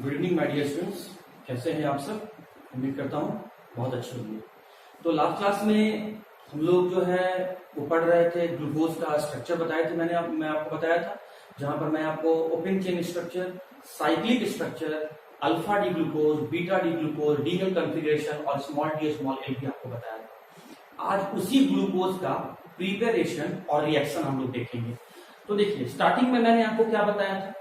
Good evening my dear students, कैसे हैं आप सब। उम्मीद करता हूँ बहुत अच्छे होंगे। तो लास्ट क्लास में हम लोग जो है वो पढ़ रहे थे, ग्लूकोज का स्ट्रक्चर बताए थे। मैं आपको बताया था, जहां पर मैं आपको open chain structure, cyclic structure, alpha D glucose, beta D glucose, DL configuration और स्मॉल डी स्मॉल एल भी आपको बताया था। आज उसी ग्लूकोज का प्रिपरेशन और रिएक्शन हम लोग देखेंगे। तो देखिए, स्टार्टिंग में मैंने आपको क्या बताया था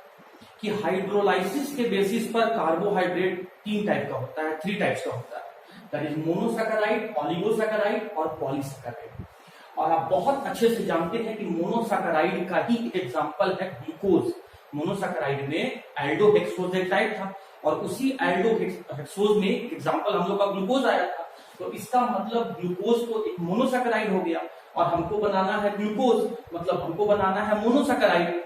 कि हाइड्रोलाइसिस के बेसिस पर कार्बोहाइड्रेट तीन टाइप का होता है, 3 टाइप्स का होता है। दैट इज मोनोसैकेराइड, ऑलिगोसैकेराइड और पॉलीसैकेराइड। और आप बहुत अच्छे से जानते हैं कि मोनोसैकेराइड का ही एक एग्जांपल है ग्लूकोज। मोनोसैकेराइड में एल्डोहेक्सोजेटाइड था और उसी एल्डोहेक्सोज में एग्जांपल हम लोग का ग्लूकोज आया था। तो इसका मतलब ग्लूकोज तो एक मोनोसैकेराइड हो गया और हमको बनाना है ग्लूकोज, मतलब हमको बनाना है मोनोसैकेराइड।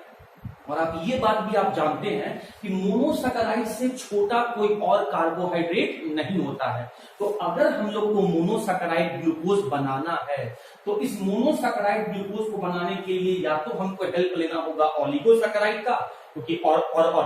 और आप ये बात भी आप जानते हैं कि मोनोसैकेराइड से छोटा कोई और कार्बोहाइड्रेट नहीं होता है। तो अगर हम लोग को मोनोसैकेराइड ग्लूकोज बनाना है तो इस मोनोसैकेराइड ग्लूकोज को बनाने के लिए या तो हमको हेल्प लेना होगा ऑलिगोसैकेराइड का, क्योंकि और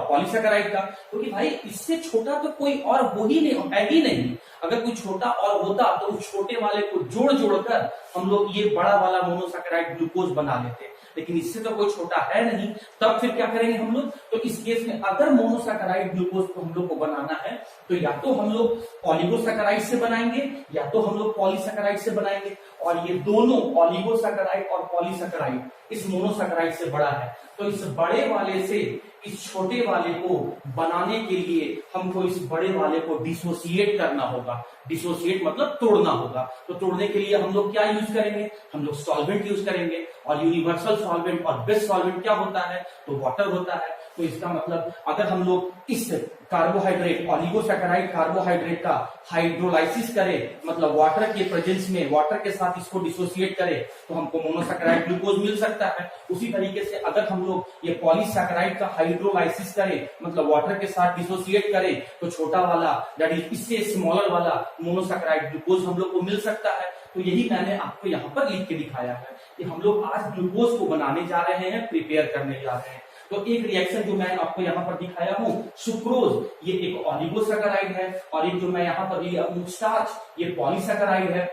पॉलीसैकेराइड का, क्योंकि भाई इससे छोटा तो कोई और हो ही नहीं, है ही नहीं। अगर कोई छोटा और होता तो उस छोटे वाले को जोड़ जोड़कर हम लोग ये बड़ा वाला मोनोसैकेराइड ग्लूकोज बना लेते, लेकिन इससे तो कोई छोटा है नहीं। तब फिर क्या करेंगे हम लोग? तो इस केस में अगर मोनोसैकेराइड ग्लूकोज को हम लोग को बनाना है तो या तो हम लोग ऑलिगोसैकेराइड से बनाएंगे या तो हम लोग पॉलीसैकेराइड से बनाएंगे। और ये दोनों ऑलिगोसैकेराइड और पॉलीसैकेराइड इस मोनोसैकेराइड से बड़ा है। तो इस बड़े वाले से इस छोटे वाले को बनाने के लिए हमको इस बड़े वाले को डिसोसिएट करना होगा। डिसोसिएट मतलब तोड़ना होगा। तो तोड़ने के लिए हम लोग क्या यूज करेंगे? हम लोग सॉल्वेंट यूज करेंगे। और यूनिवर्सल सॉल्वेंट और बेस्ट सॉल्वेंट क्या होता है? तो वाटर होता है। तो इसका मतलब अगर हम लोग इस कार्बोहाइड्रेट, ऑलिगोसैकेराइड कार्बोहाइड्रेट का हाइड्रोलाइसिस करें, मतलब वाटर के प्रेजेंस में वाटर के साथ इसको डिसोसिएट करें, तो हमको मोनोसैकेराइड ग्लूकोज मिल सकता है। उसी तरीके से अगर हम लोग ये पॉलीसैकेराइड का हाइड्रोलाइसिस करें, मतलब वाटर के साथ डिसोसिएट करें, तो छोटा वाला दैट इज इससे स्मॉलर वाला मोनोसैकेराइड ग्लूकोज हम लोग को मिल सकता है। तो यही मैंने आपको यहाँ पर लिख के दिखाया है कि हम लोग आज ग्लूकोज को बनाने जा रहे हैं, प्रिपेयर करने जा रहे हैं। तो एक रिएक्शन जो मैं आपको यहाँ पर दिखाया हूँ, सुक्रोज, ये एक ऑलिगोसैकेराइड है, और एक जो मैं यहाँ पर लिया हूँ स्टार्च, ये पॉलीसैकेराइड है।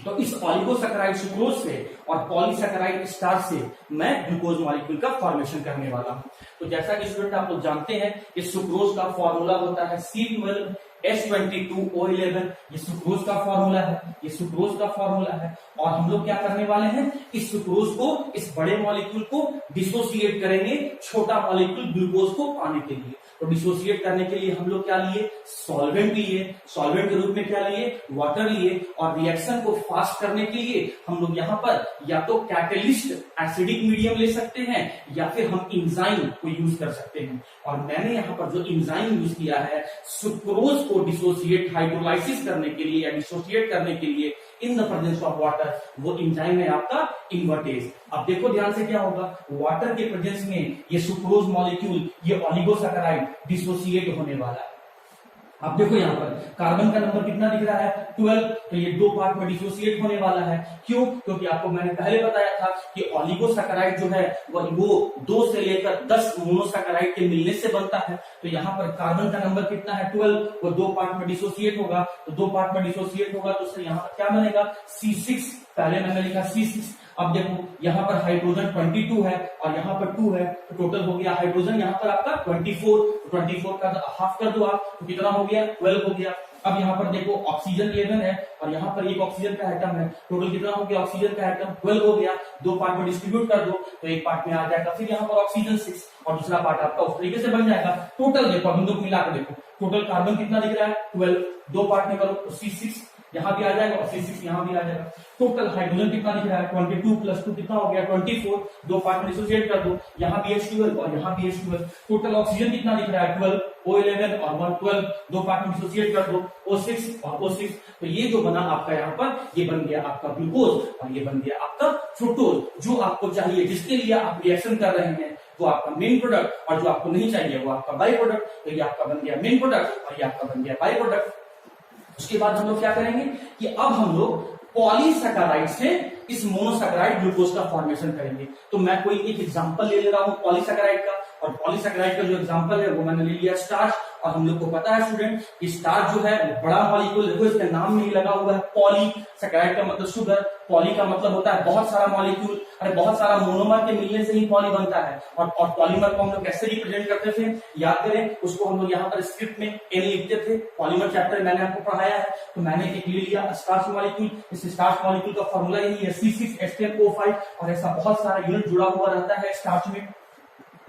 तो इस ऑलिगोसैकेराइड सुक्रोज से और पॉलीसैकेराइड स्टार्च से मैं ग्लूकोज मॉलिक्यूल का फॉर्मेशन करने वाला हूँ। तो जैसा कि स्टूडेंट आप लोग जानते हैं कि सुक्रोज का फॉर्मूला होता है C12H22O11। ये सुक्रोज का फॉर्मूला है, ये सुक्रोज का फॉर्मूला है। और हम लोग क्या करने वाले हैं? इस सुक्रोज को, इस बड़े मॉलिक्यूल को डिसोसिएट करेंगे छोटा मॉलिक्यूल ग्लूकोज को पाने के लिए। तो डिसोसिएट करने के लिए हम लोग क्या लिए? सॉल्वेंट लिए। सॉल्वेंट के रूप में क्या लिए? वाटर लिए। और रिएक्शन को फास्ट करने के लिए हम लोग यहाँ पर या तो कैटलिस्ट एसिडिक मीडियम ले सकते हैं या फिर हम एंजाइम को यूज कर सकते हैं। और मैंने यहाँ पर जो एंजाइम यूज किया है सुक्रोज को डिसोसिएट, हाइड्रोलाइसिस करने के लिए या डिसोसिएट करने के लिए इन द प्रेजेंस ऑफ वाटर, वो एंजाइम है आपका इन्वर्टेज। अब देखो ध्यान से क्या होगा, वाटर के प्रेजेंस में ये सुक्रोज मॉलिक्यूल, ये ऑलिगोसैकेराइड डिसोसिएट होने वाला है। अब देखो यहाँ पर कार्बन का नंबर कितना दिख रहा है? 12। तो ये 2 पार्ट में डिसोसिएट होने वाला है। क्यों? क्योंकि आपको मैंने पहले बताया था कि ऑलिगोसैकेराइड जो है वो 2 से लेकर 10 मोनोसैकेराइड के मिलने से बनता है। तो यहाँ पर कार्बन का नंबर कितना है? 12। वो 2 पार्ट में डिसोसिएट होगा। तो 2 पार्ट में डिसोसिएट होगा तो सर यहाँ पर क्या बनेगा? C6। पहले मैंने लिखा C6। अब देखो यहाँ पर हाइड्रोजन 22 है और यहाँ पर 2 है, तो टोटल हो गया हाइड्रोजन यहाँ पर आपका 24। 24 का हाफ कर दो आप, तो कितना हो गया? 12 हो गया। अब यहाँ पर देखो ऑक्सीजन 11 है और यहाँ पर एक ऑक्सीजन का एटम है, टोटल कितना हो गया? ऑक्सीजन का एटम 12 हो गया। 2 पार्ट में डिस्ट्रीब्यूट कर दो तो एक पार्ट में आ जाएगा, फिर यहाँ पर ऑक्सीजन 6 और दूसरा पार्ट आपका उस तरीके से बन जाएगा। टोटल देखो, अब इन दो मिलाकर देखो, टोटल कार्बन कितना दिख रहा है? 12। 2 पार्ट में करो तो C6 यहाँ भी आ जाएगा और C6 यहाँ भी आ जाएगा। टोटल हाइड्रोजन कितना दिख रहा है? 22 + 2 कितना हो गया? 24। 2 पार्ट में डिसोसिएट कर दो, यहाँ भी H12 और यहाँ भी H12। टोटल ऑक्सीजन कितना दिख रहा है? 12। O11 और 1 12। 2 पार्ट में डिसोसिएट कर दो, O6 और O6। तो ये जो बना आपका यहाँ पर, ये बन गया आपका ग्लूकोज और ये बन गया आपका फ्रुक्टोज। जो आपको चाहिए, जिसके लिए आप रिएक्शन कर रहे हैं, वो आपका मेन प्रोडक्ट, और जो आपको नहीं चाहिए वो आपका बाई प्रोडक्ट। तो ये आपका बन गया मेन प्रोडक्ट और ये आपका बन गया बाई प्रोडक्ट। उसके बाद हम लोग क्या करेंगे कि अब हम लोग पॉलीसैकेराइड से इस मोनोसैकेराइड ग्लूकोज का फॉर्मेशन करेंगे। तो मैं कोई एक एग्जांपल ले रहा हूं पॉलीसैकेराइड का, और पॉलीसैकेराइड का जो एग्जांपल है वो मैंने ले लिया स्टार्च, और हम लोग को पता है स्टूडेंट कि स्टार्च जो है वो बड़ा मॉलिक्यूल, देखो इसके नाम में ही लगा हुआ है पॉली, सैकराइड का मतलब शुगर, पॉली का मतलब होता है बहुत सारा मॉलिक्यूल, अरे बहुत सारा मोनोमर के मिलने से ही पॉली बनता है। और पॉलीमर को हम लोग कैसे रिप्रेजेंट करते थे, याद करें उसको हम लोग यहाँ पर स्क्रिप्ट में एन लिखते थे। पॉलीमर चैप्टर मैंने आपको पढ़ाया है, तो मैंने एक ले लिया स्टार्च मॉलिक्यूल, इस स्टार्च मॉलिक्यूल का फॉर्मूला यही है C6H10O5, और ऐसा बहुत सारा यूनिट जुड़ा हुआ रहता है स्टार्च में।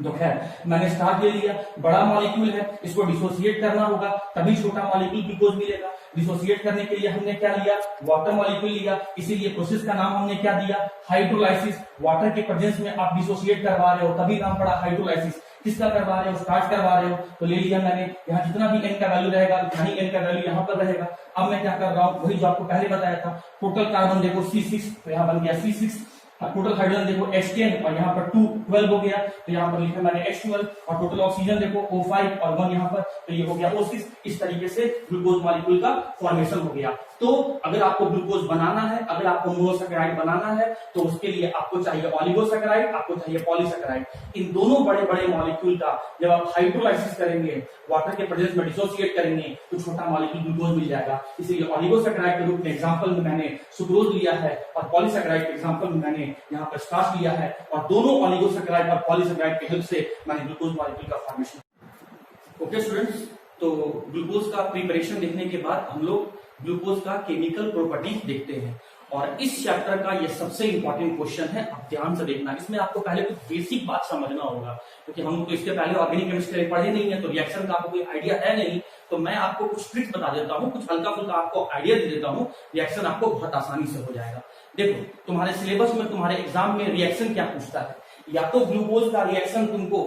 तो खैर मैंने स्टार्च ले लिया, बड़ा मॉलिक्यूल है, इसको डिसोसिएट करना होगा तभी छोटा मॉलिक्यूल ग्लूकोज मिलेगा। डिसोसिएट करने के लिए हमने क्या लिया, वाटर मॉलिक्यूल लिया, इसीलिए प्रोसेस का नाम हमने क्या दिया, हाइड्रोलाइसिस। वाटर के प्रेजेंस में आप डिसोसिएट करवा रहे हो तभी नाम पड़ा हाइड्रोलाइसिस। किसका करवा रहे हो, स्टार्च करवा रहे हो, तो ले लिया मैंने। यहाँ जितना भी एन का वैल्यू रहेगा यही एन का वैल्यू यहाँ पर रहेगा। अब मैं क्या कर रहा हूँ, वही जो आपको पहले बताया था, टोटल कार्बन देखो C6, तो यहाँ बन गया C6, टोटल हाइड्रोजन देखो H10 और यहाँ पर 2 12 हो गया, तो यहाँ पर लिखा मैंने H12, और टोटल ऑक्सीजन देखो O5 और 1 यहाँ पर, तो ये हो गया O6। इस तरीके से ग्लूकोज मॉलिक्यूल का फॉर्मेशन हो गया। तो अगर आपको ग्लूकोज बनाना है, अगर आपको मोनोसैकेराइड बनाना है, तो उसके लिए आपको चाहिए ओलिगोसैकेराइड, आपको चाहिए पॉलीसैकेराइड। इन दोनों बड़े बड़े मॉलिक्यूल का जब आप हाइड्रोलाइसिस करेंगे, वाटर के प्रेजेंस में डिसोसिएट करेंगे, तो छोटा मॉलिक्यूल ग्लूकोज मिल जाएगा। इसलिए ओलिगोसैकेराइड के रूप में एग्जांपल में मैंने सुक्रोज लिया है, और पॉलीसैकेराइड के एग्जांपल में मैंने यहाँ पर स्टार्च लिया है, और दोनों ओलिगोसैकेराइड और पॉलीसैकेराइड की हेल्प से मैंने ग्लूकोज मॉलिक्यूल का फॉर्मेशन। ओके स्टूडेंट्स, तो ग्लूकोज का प्रिपरेशन देखने के बाद हम लोग ग्लूकोज का केमिकल प्रॉपर्टीज देखते हैं, और इस चैप्टर का ये सबसे इंपॉर्टेंट क्वेश्चन है। आप ध्यान से देखना, इसमें आपको पहले कुछ बेसिक बात समझना होगा, क्योंकि हम तो इसके पहले ऑर्गेनिक केमिस्ट्री पढ़े नहीं है, तो रिएक्शन का आपको कोई आइडिया है नहीं। तो मैं आपको कुछ ट्रिक्स बता देता हूँ, कुछ हल्का फुल्का आपको आइडिया दे देता हूँ, रिएक्शन आपको बहुत आसानी से हो जाएगा। देखो तुम्हारे सिलेबस में, तुम्हारे एग्जाम में रिएक्शन क्या पूछता है, या तो ग्लूकोज का रिएक्शन तुमको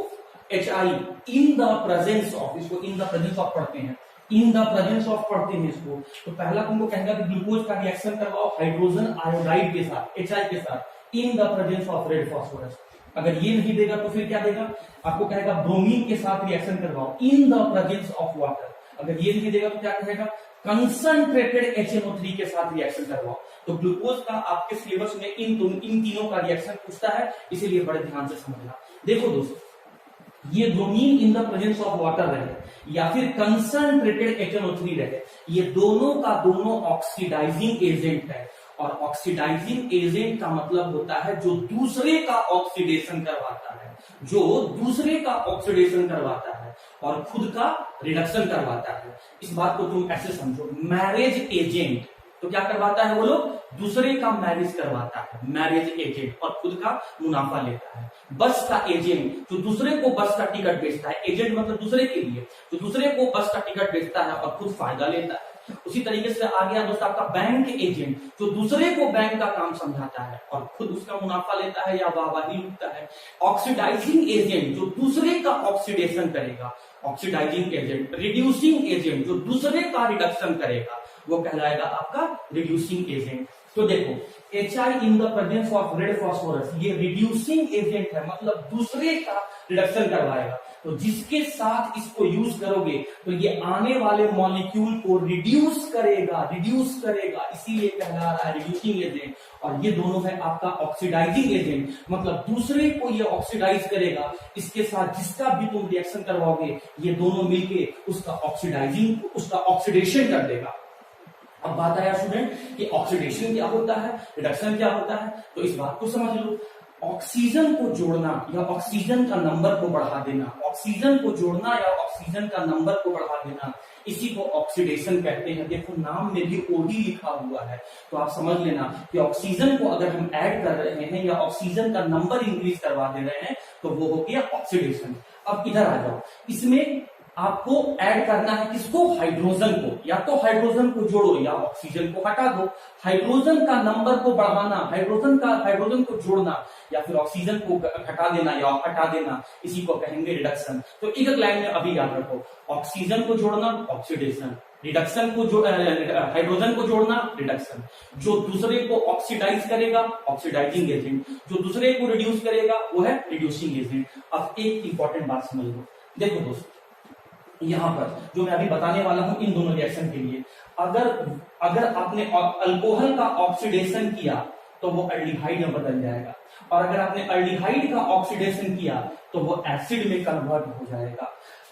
HI in the presence of, इसको इन द प्रेजेंस ऑफ पढ़ते हैं, इन द प्रेजेंस ऑफ पढ़ते हैं इसको। तो पहला तुमको कहेगा कि ग्लूकोज का रिएक्शन करवाओ हाइड्रोजन आयोडाइड के साथ, HI के साथ, इन the presence of red phosphorus. अगर ये नहीं देगा तो फिर क्या देगा, आपको कहेगा ब्रोमीन के साथ रिएक्शन करवाओ इन द प्रेजेंस ऑफ वाटर। अगर ये नहीं देगा तो क्या कहेगा, कंसंट्रेटेड HNO3 के साथ रिएक्शन करवाओ। तो ग्लूकोज का आपके सिलेबस में इन तीनों का रिएक्शन पूछता है, इसीलिए बड़े ध्यान से समझना। देखो दोस्तों, ये bromine in the presence of water रहे या फिर कंसंट्रेटेड HNO3 रहे, ये दोनों का दोनों ऑक्सीडाइजिंग एजेंट है। और ऑक्सीडाइजिंग एजेंट का मतलब होता है जो दूसरे का ऑक्सीडेशन करवाता है, जो दूसरे का ऑक्सीडेशन करवाता है और खुद का रिडक्शन करवाता है। इस बात को तुम ऐसे समझो, मैरिज एजेंट तो क्या करवाता है, वो लोग दूसरे का मैरिज करवाता है, मैरिज एजेंट, और खुद का मुनाफा लेता है। बस का एजेंट जो दूसरे को बस का टिकट बेचता है, एजेंट मतलब दूसरे के लिए, जो दूसरे को बस का टिकट बेचता है और खुद फायदा लेता है। उसी तरीके से आ गया दोस्त आपका बैंक एजेंट, जो दूसरे को बैंक का काम समझाता है और खुद उसका मुनाफा लेता है या वाहवाही लूटता है। ऑक्सीडाइजिंग एजेंट जो दूसरे का ऑक्सीडेशन करेगा, ऑक्सीडाइजिंग एजेंट। रिड्यूसिंग एजेंट जो दूसरे का रिडक्शन करेगा, वो कहलाएगा आपका रिड्यूसिंग एजेंट। तो देखो HI in the presence of red phosphorus, ये रिड्यूसिंग एजेंट है, मतलब दूसरे का रिडक्शन करवाएगा। तो जिसके साथ इसको यूज करोगे तो ये आने वाले मॉलिक्यूल को रिड्यूस करेगा, इसीलिए कहला रहा है रिड्यूसिंग एजेंट। और ये दोनों है आपका ऑक्सीडाइजिंग एजेंट, मतलब दूसरे को ये ऑक्सीडाइज करेगा, इसके साथ जिसका भी तुम रिएक्शन करवाओगे ये दोनों मिलके उसका ऑक्सीडेशन कर देगा। अब बात आया स्टूडेंट कि ऑक्सीडेशन क्या होता है, रिडक्शन क्या होता है, तो इस बात को समझ लो। ऑक्सीजन को जोड़ना या ऑक्सीजन का नंबर को बढ़ा देना, ऑक्सीजन को जोड़ना या ऑक्सीजन का नंबर को बढ़ा देना, इसी को ऑक्सीडेशन कहते हैं। देखो नाम में भी OD लिखा हुआ है, तो आप समझ लेना कि ऑक्सीजन को अगर हम ऐड कर रहे हैं या ऑक्सीजन का नंबर इंक्रीज करवा दे रहे हैं तो वो हो गया ऑक्सीडेशन। अब इधर आ जाओ, इसमें आपको ऐड करना है किसको, हाइड्रोजन को। या तो हाइड्रोजन को जोड़ो या ऑक्सीजन को हटा दो। हाइड्रोजन का नंबर को बढ़ाना, हाइड्रोजन को जोड़ना, या फिर ऑक्सीजन को हटा देना या हटा देना, इसी को कहेंगे रिडक्शन। तो एक लाइन में अभी याद रखो, ऑक्सीजन को जोड़ना ऑक्सीडेशन, रिडक्शन को हाइड्रोजन को जोड़ना रिडक्शन, जो दूसरे को ऑक्सीडाइज करेगा ऑक्सीडाइजिंग एजेंट, जो दूसरे को रिड्यूस करेगा वो है रिड्यूसिंग एजेंट। अब एक इंपॉर्टेंट बात समझ लो, देखो दोस्तों यहां पर जो मैं अभी बताने वाला हूं इन दोनों रिएक्शन के लिए, अगर आपने अल्कोहल का ऑक्सीडेशन किया तो वो एल्डिहाइड में बदल जाएगा, और अगर आपने एल्डिहाइड का ऑक्सीडेशन किया तो वो एसिड में कन्वर्ट हो जाएगा।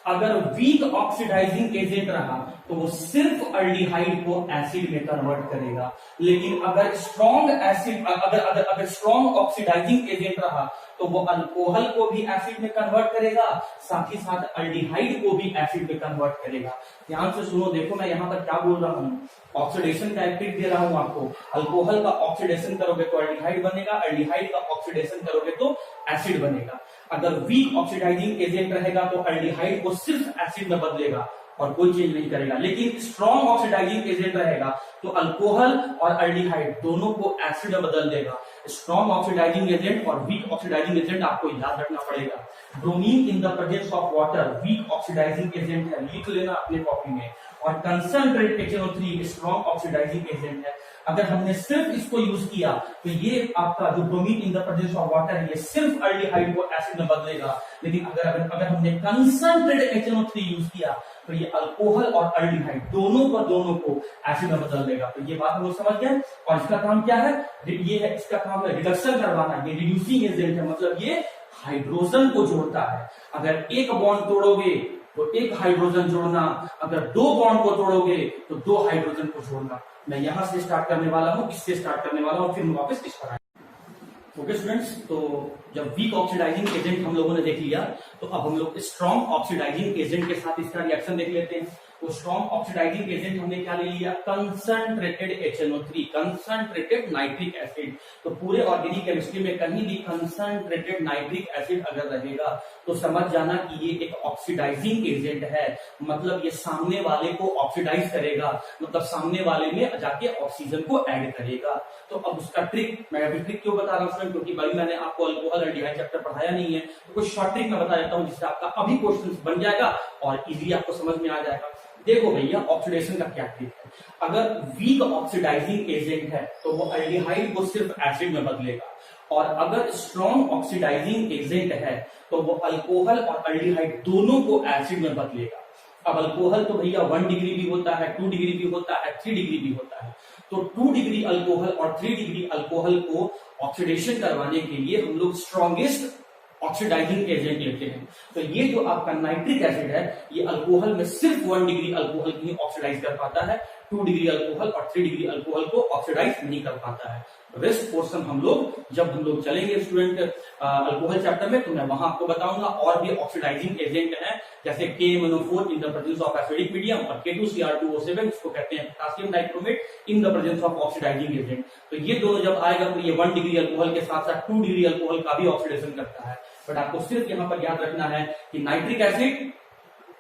अगर वीक ऑक्सीडाइजिंग एजेंट रहा तो वो सिर्फ अल्डिहाइड को एसिड में कन्वर्ट करेगा, लेकिन अगर स्ट्रॉन्ग एसिड अगर स्ट्रॉन्ग ऑक्सीडाइजिंग एजेंट रहा तो वो अल्कोहल को भी एसिड में कन्वर्ट करेगा, साथ ही साथ अल्डिहाइड को भी एसिड में कन्वर्ट करेगा। ध्यान से सुनो, देखो मैं यहाँ पर क्या बोल रहा हूँ, ऑक्सीडेशन का एक ट्रिक दे रहा हूं आपको। अल्कोहल का ऑक्सीडेशन करोगे तो अल्डिहाइड बनेगा, अल्डिहाइड का ऑक्सीडेशन करोगे तो एसिड बनेगा। अगर वीक ऑक्सीडाइजिंग एजेंट रहेगा तो अल्डिहाइड को सिर्फ एसिड में बदलेगा और कोई चेंज नहीं करेगा, लेकिन स्ट्रॉन्ग ऑक्सीडाइजिंग एजेंट रहेगा तो अल्कोहल और अल्डिहाइड दोनों को एसिड में बदल देगा। स्ट्रॉन्ग ऑक्सीडाइजिंग एजेंट और वीक ऑक्सीडाइजिंग एजेंट आपको याद रखना पड़ेगा। Bromine in the presence of water weak oxidising agent है, लिख लेना अपने कॉपी में। और concentrate HNO3 strong oxidising agent है। अगर हमने सिर्फ इसको यूज किया तो ये आपका जो bromine in the presence of water है ये सिर्फ अल्डिहाइड को एसिड में बदलेगा, लेकिन अगर हमने कंसंट्रेट HNO3 यूज किया तो ये अल्कोहल और अल्डिहाइड दोनों को एसिड में बदल देगा। तो ये बात हम लोग समझ गए। और इसका काम क्या है, ये है इसका काम है रिडक्शन करवाना, ये रिड्यूसिंग एजेंट है, मतलब ये हाइड्रोजन को जोड़ता है। अगर एक बॉन्ड तोड़ोगे तो एक हाइड्रोजन जोड़ना, अगर दो बॉन्ड को तोड़ोगे तो दो हाइड्रोजन को जोड़ना। मैं यहां से स्टार्ट करने वाला हूं, इससे स्टार्ट करने वाला हूं, फिर मैं वापस इस पर आएंगे। ओके स्टूडेंट्स, तो जब वीक ऑक्सीडाइजिंग एजेंट हम लोगों ने देख लिया तो अब हम लोग स्ट्रॉन्ग ऑक्सीडाइजिंग एजेंट के साथ इसका रिएक्शन देख लेते हैं। तो स्ट्रॉन्ग ऑक्सीडाइजिंग एजेंट हमने क्या ले लिया, concentrated HNO3, concentrated nitric acid. तो पूरे ऑर्गेनिक केमिस्ट्री में कहीं भी कंसंट्रेटेड नाइट्रिक एसिड अगर रहेगा तो समझ जाना कि ये एक ऑक्सीडाइजिंग एजेंट है, मतलब ये सामने वाले को ऑक्सीडाइज करेगा, मतलब सामने वाले में जाके ऑक्सीजन को ऐड करेगा। तो अब उसका ट्रिक, मैं अभी ट्रिक क्यों बता रहा हूँ क्योंकि भाई मैंने आपको अल्कोहल एल्डिहाइड चैप्टर पढ़ाया नहीं है, तो कुछ शॉर्ट ट्रिक मैं बता देता हूँ जिससे आपका अभी क्वेश्चन बन जाएगा और इजीली आपको समझ में आ जाएगा। देखो भैया, ऑक्सीडेशन का क्या ट्रिक है। अगर वीक ऑक्सीडाइजिंग एजेंट है तो वो अल्डिहाइड को सिर्फ एसिड में बदलेगा, और अगर स्ट्रॉन्ग ऑक्सीडाइजिंग एजेंट है तो वो अल्कोहल और अल्डिहाइड दोनों को एसिड में बदलेगा। अब अल्कोहल तो भैया 1 डिग्री भी होता है, 2 डिग्री भी होता है, 3 डिग्री भी होता है। तो 2 डिग्री अल्कोहल और 3 डिग्री अल्कोहल को ऑक्सीडेशन करवाने के लिए हम लोग स्ट्रॉन्गेस्ट ऑक्सीडाइजिंग एजेंट लेते हैं। तो ये जो आपका नाइट्रिक एसिड है ये अल्कोहल में सिर्फ 1 डिग्री अल्कोहल ही ऑक्सीडाइज कर पाता है, 2 डिग्री अल्कोहल और 3 डिग्री अल्कोहल को ऑक्सीडाइज नहीं कर पाता है। रेस्ट पोर्शन हम लोग जब हम लोग चलेंगे स्टूडेंट अल्कोहल चैप्टर में तो मैं वहां आपको बताऊंगा। और भी ऑक्सीडाइजिंग एजेंट हैं जैसे KMnO4 in the presence of acidic medium और K2Cr2O7 इसको कहते हैं potassium dichromate in the presence of oxidising agent. तो ये दोनों जब आएगा तो ये 1 डिग्री अल्कोहल के साथ साथ 2 डिग्री अल्कोहल का भी ऑक्सीडेशन करता है। बट आपको सिर्फ यहाँ पर याद रखना है कि नाइट्रिक एसिड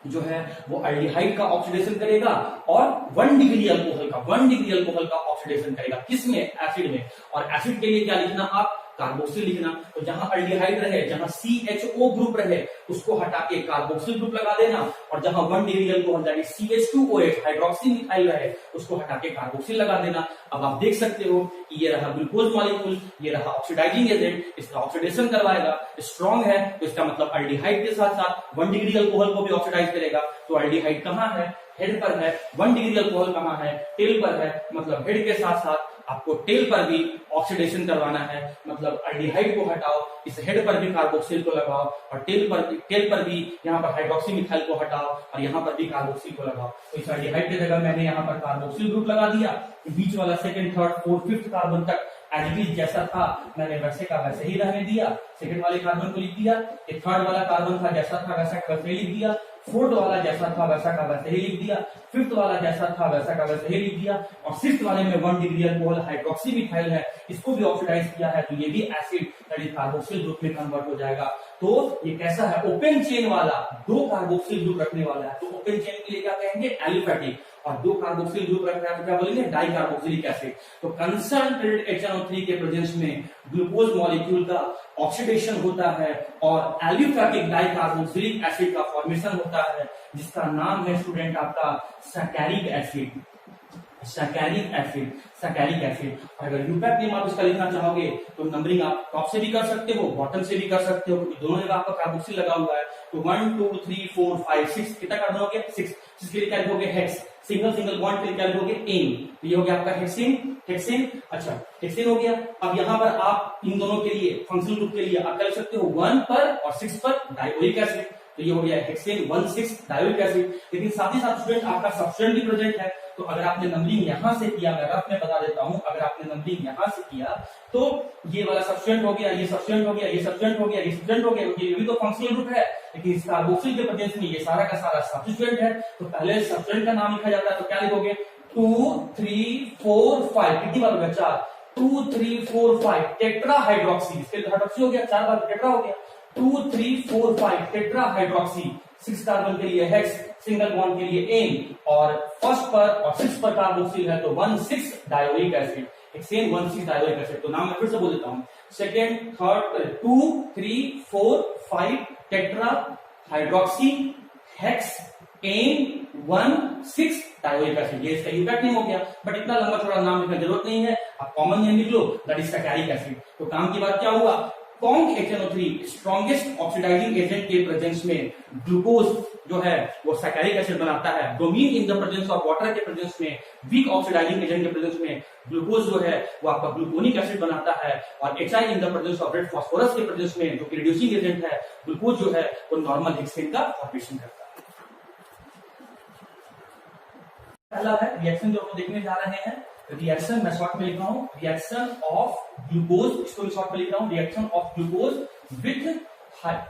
जो है वो अल्डिहाइड का ऑक्सीडेशन करेगा और 1 डिग्री अल्कोहल का ऑक्सीडेशन करेगा। किसमें? एसिड में। और एसिड के लिए क्या लिखना आप? कार्बोक्सिल लिखना। तो जहां अल्डिहाइड रहे, जहां CHO ग्रुप रहे उसको हटा के कार्बोक्सिल ग्रुप लगा देना, और जहां 1 डिग्री अल्कोहल यानी CH2OH हाइड्रोक्सी मिथाइल रहे उसको हटा के कार्बोक्सिल लगा देना। अब आप देख सकते हो कि ये रहा ग्लूकोज मॉलिक्यूल, ये रहा ऑक्सीडाइजिंग एजेंट, इसका ऑक्सीडेशन करवाएगा, स्ट्रॉन्ग है तो इसका मतलब अल्डिहाइड के साथ साथ 1 डिग्री अल्कोहल को भी ऑक्सीडाइज करेगा। तो अल्डिहाइड कहाँ है? हेड पर है। 1 डिग्री अल्कोहल कहाँ है? टेल पर है, मतलब हेड के साथ साथ आपको टेल पर भी ऑक्सीडेशन करवाना है, मतलब अल्डिहाइड को हटाओ, इस हेड पर भी कार्बोक्सिल को लगाओ, और टेल पर भी यहाँ पर हाइड्रोक्सी मिथाइल को हटाओ और यहाँ पर भी कार्बोक्सिल को लगाओ। तो इस अल्डिहाइड की जगह मैंने यहाँ पर कार्बोक्सिल ग्रुप लगा दिया। बीच वाला 2nd, 3rd, 4th, 5th carbon तक एज इट इज जैसा था मैंने वैसे का वैसे ही रहने दिया। 2nd वाले कार्बन को लिख दिया। 3rd वाला कार्बन था जैसा था वैसा का वैसे ही लिख दिया। 4th वाला जैसा था वैसा का वैसे ही लिख दिया। 5th वाला जैसा था वैसा का वैसे ही लिख दिया। और 6th वाले में 1 डिग्री अल्कोहल हाइड्रोक्सी मिथाइल है, इसको भी ऑक्सीडाइज किया है, तो ये भी एसिड यानी कार्बोक्सिल ग्रुप में कन्वर्ट हो जाएगा। तो ये कैसा है? ओपन चेन वाला, 2 कार्बोक्सिल ग्रुप रखने वाला है। तो ओपन चेन के लिए क्या कहेंगे? एलिफेटिक। और 2 कार्बोक्सिल ग्रुप रखना है तो क्या बोलेंगे? Di carboxylic acid. तो कंसंट्रेटेड HNO3 के प्रेजेंस में ग्लूकोज मॉलिक्यूल का ऑक्सीडेशन होता है और एलिफेटिक डाई कार्बोक्सिलिक एसिड का फॉर्मेशन होता है, जिसका नाम है स्टूडेंट आपका सैकैरिक एसिड। सैकैरिक एसिड। अगर यूपैक नेम आप इसका लिखना चाहोगे तो नंबरिंग आप टॉप से भी कर सकते हो, बॉटम से भी कर सकते हो, क्योंकि दोनों जगह आपका कार्बोक्सिल लगा हुआ है। तो 1 2 3 4 5 6 कितना कार्बन हो गया? 6। जिसके लिए क्या लिखोगे? हेक्स। सिंगल बॉन्ड के लिए क्या लिखोगे? एन। ये हो गया आपका हेक्सेन। अच्छा, हेक्सेन हो गया। अब यहाँ पर आप इन दोनों के लिए फंक्शनल ग्रुप के लिए आप कर सकते हो 1 पर और 6 पर डाइओइक एसिड। तो ये हो गया हेक्सेन 1,6 डायोइक एसिड। लेकिन साथ ही साथ स्टूडेंट आपका सब्स्टिट्यूएंट भी प्रेजेंट है, तो अगर आपने नंबरिंग यहां से किया, मैं रफ में बता देता हूं, अगर आपने नंबरिंग यहां से किया तो ये वाला सब्स्टिट्यूएंट हो गया, ये सब्स्टिट्यूएंट हो गया, ये सब्स्टिट्यूएंट हो गया, ये सब्स्टिट्यूएंट हो गया, ये भी तो फंक्शनल ग्रुप है, लेकिन इस कार्बोक्सिल के प्रेजेंस में ये सारा का सारा सब्स्टिट्यूएंट है। तो पहले सब्स्टिट्यूएंट का नाम लिखा जाता है, तो क्या लिखोगे 2 3 4 5, कितनी बार हो गया 4, 2 3 4 5 टेट्रा हाइड्रोक्सी, इसके हाइड्रोक्सी हो गया, 4 बार टेट्रा हो गया, 2 3 4 5 टेट्रा हाइड्रोक्सी, 6 कार्बन के लिए हेक्स, सिंगल बॉन्ड के लिए एन, और फर्स्ट पर और 6 पर कार्बोक्सिल है तो 1,6 dioic acid, hexane 1,6 dioic acid. तो नाम मैं फिर से बोल देता हूं, second third 2 3 4 5 tetra hydroxy hexane 1,6 dioic acid, ये इसका यूनिट नेम हो गया। बट इतना लंबा छोड़ा नाम लिखने की जरूरत नहीं है, आप कॉमन नेम लिख लो, दैट इज सैकैरिक एसिड। तो काम की बात क्या हुआ, conc HNO3 strongest oxidising agent के प्रेजेंस में ग्लूकोज जो है वो सैकैरिक एसिड बनाता है। Bromine in the presence of water के प्रेजेंस में, वीक ऑक्सीडाइजिंग एजेंट के प्रेजेंस में ग्लूकोज जो है वो आपका ग्लूकोनिक एसिड बनाता है। और HI in the presence of red phosphorus के प्रेजेंस में, जो कि रिड्यूसिंग एजेंट है, ग्लूकोज जो है वो नॉर्मल हेक्सेन का फॉर्मेशन करता है। पहला है रिएक्शन जो हम देखने जा रहे हैं, रिएक्शन मैं शॉर्ट में लिख रहा हूं, रिएक्शन ऑफ ग्लूकोज, इसको भी शॉर्ट में लिख रहा हूं, reaction of glucose with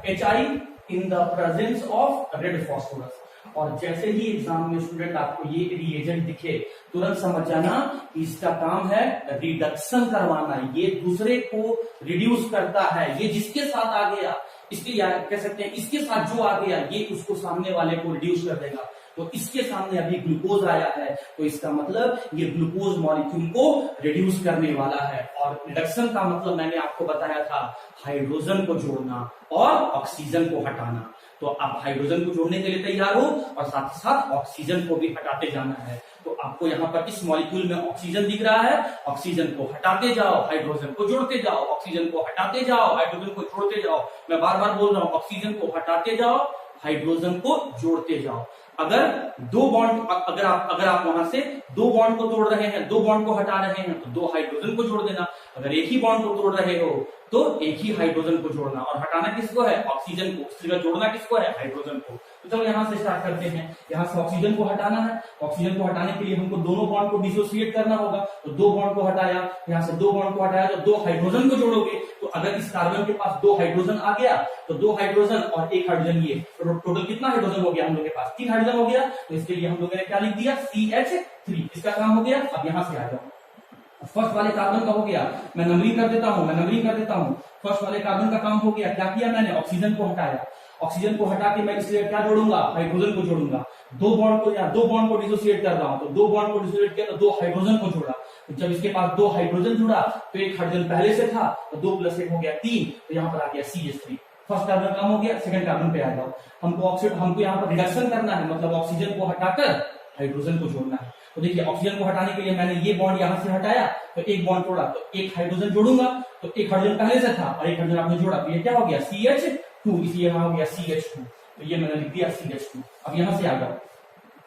HI in the presence of red phosphorus. और जैसे ही एग्जाम में स्टूडेंट आपको ये रिएजेंट दिखे, तुरंत समझ जाना कि इसका काम है रिडक्शन करवाना, ये दूसरे को रिड्यूस करता है, ये जिसके साथ आ गया, इसके या कह सकते हैं इसके साथ जो आ गया ये उसको सामने वाले को रिड्यूस कर देगा। तो इसके सामने अभी ग्लूकोज आया है, तो इसका मतलब ये ग्लूकोज मॉलिक्यूल को रिड्यूस करने वाला है। और रिडक्शन का मतलब मैंने आपको बताया था, हाइड्रोजन को जोड़ना और ऑक्सीजन को हटाना। तो आप हाइड्रोजन को जोड़ने के लिए तैयार हो और साथ ही साथ ऑक्सीजन को भी हटाते जाना है। तो आपको यहाँ पर इस मॉलिक्यूल में ऑक्सीजन दिख रहा है, ऑक्सीजन को हटाते जाओ, हाइड्रोजन को जोड़ते जाओ, ऑक्सीजन को हटाते जाओ, हाइड्रोजन को जोड़ते जाओ। मैं बार बार बोल रहा हूँ, ऑक्सीजन को हटाते जाओ, हाइड्रोजन को जोड़ते जाओ। अगर दो बॉन्ड, अगर आप वहां से दो बॉन्ड को तोड़ रहे हैं, दो बॉन्ड को हटा रहे हैं, तो दो हाइड्रोजन को जोड़ देना। अगर एक ही बॉन्ड को तोड़ रहे हो तो एक ही हाइड्रोजन को जोड़ना। और हटाना किसको है, ऑक्सीजन को, उसके बाद जोड़ना किसको है, हाइड्रोजन को। तो चलो यहां से स्टार्ट करते हैं। यहां से ऑक्सीजन को हटाना है, ऑक्सीजन को हटाने के लिए हमको दोनों बॉन्ड को डिसोसिएट करना होगा। तो दो बॉन्ड को हटाया, यहां से दो बॉन्ड को हटाया, तो दो हाइड्रोजन को जोड़ोगे। तो अगर इस कार्बन के पास दो हाइड्रोजन आ गया तो दो हाइड्रोजन और एक हाइड्रोजन, ये टोटल कितना हाइड्रोजन हो गया हम लोग के पास, 3 हाइड्रोजन हो गया। तो इसके लिए हम लोगों ने क्या लिख दिया, CH3, इसका काम हो गया। अब यहां से आ जाओ, फर्स्ट वाले कार्बन का हो गया, मैं नंबरिंग कर देता हूं, फर्स्ट वाले कार्बन का काम हो गया। क्या किया मैंने, ऑक्सीजन को हटाया, ऑक्सीजन को हटा के मैं इसलिए क्या जोड़ूंगा, हाइड्रोजन को जोड़ूंगा। दो बॉन्ड को डिसोसिएट कर रहा हूं, तो दो बॉन्ड को डिसोसिएट किया तो दो हाइड्रोजन को जोड़ा। तो जब इसके पास दो हाइड्रोजन जुड़ा तो एक हाइड्रोजन पहले से था, तो 2 + 1 हो गया 3, तो यहाँ पर आ गया CH3। फर्स्ट कार्बन काम हो गया, सेकंड कार्बन पे आ जाओ। हमको यहाँ पर रिडक्शन करना है, मतलब ऑक्सीजन को हटाकर हाइड्रोजन को जोड़ना है। तो देखिए, ऑक्सीजन को हटाने के लिए मैंने ये बॉन्ड यहां से हटाया, तो एक बॉन्ड तोड़ा, तो एक हाइड्रोजन जोड़ूंगा। तो एक हाइड्रोजन पहले से था और एक हाइड्रोजन आपने जोड़ा, तो ये क्या हो गया, CH2, इसलिए यहां हो गया CH2। तो ये मैंने लिख दिया CH2। अब यहां से आ जाओ,